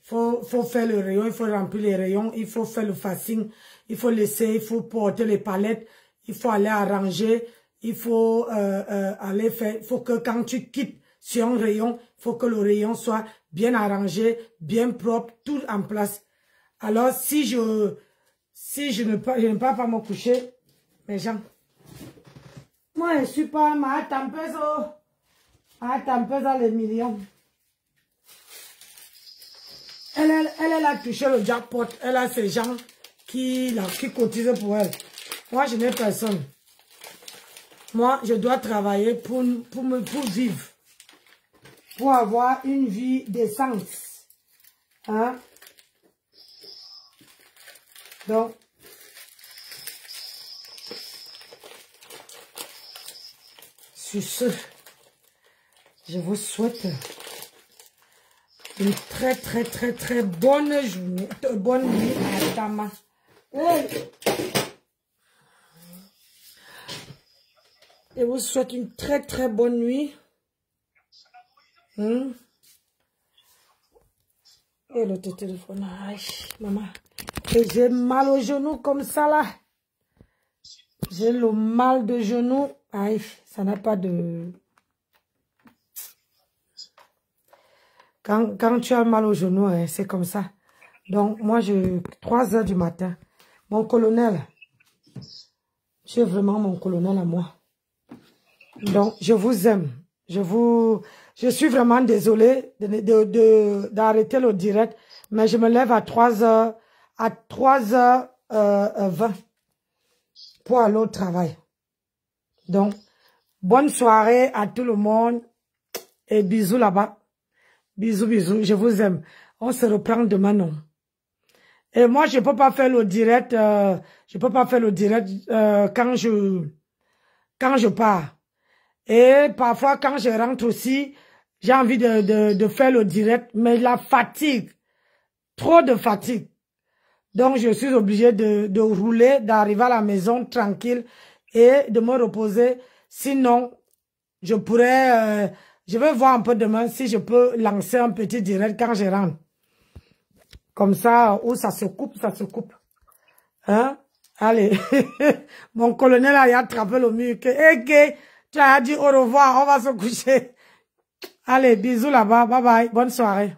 Faut faire le rayon, il faut remplir les rayons, il faut faire le facing, il faut laisser, il faut porter les palettes, il faut aller arranger, il faut aller faire, il faut que quand tu quittes sur un rayon, il faut que le rayon soit bien arrangé, bien propre, tout en place. Alors, si je ne peux pas me coucher, mes gens, moi, je ne suis pas ma tempête, les millions. Elle a touché le jackpot. Elle a ces gens qui cotisent pour elle. Moi, je n'ai personne. Moi, je dois travailler pour vivre. Pour avoir une vie décente. Hein? Donc, sur ce, je vous souhaite une très bonne journée, bonne nuit à Tama. Hey. Je vous souhaite une très bonne nuit. Et l'autre téléphone, aïe, maman. Et j'ai mal au genou comme ça là. J'ai le mal de genou. Aïe, ça n'a pas de... Quand tu as mal au genou, hein, c'est comme ça. Donc, moi, 3 heures du matin. Mon colonel, tu es vraiment mon colonel à moi. Donc, je vous aime. Je suis vraiment désolée d'arrêter le direct, mais je me lève à 3h20 pour aller au travail. Donc, bonne soirée à tout le monde et bisous là-bas. Bisous, je vous aime. On se reprend demain, non? Et moi, je peux pas faire le direct, quand je pars. Et parfois, quand je rentre aussi, j'ai envie de faire le direct, mais la fatigue, trop de fatigue. Donc, je suis obligée de rouler, d'arriver à la maison tranquille et de me reposer. Sinon, je pourrais, je vais voir un peu demain si je peux lancer un petit direct quand je rentre. Comme ça, où ça se coupe, ça se coupe. Hein? Allez, mon colonel a attrapé le mur. Tu as dit au revoir, on va se coucher. Allez, bisous là-bas, bye bye, bonne soirée.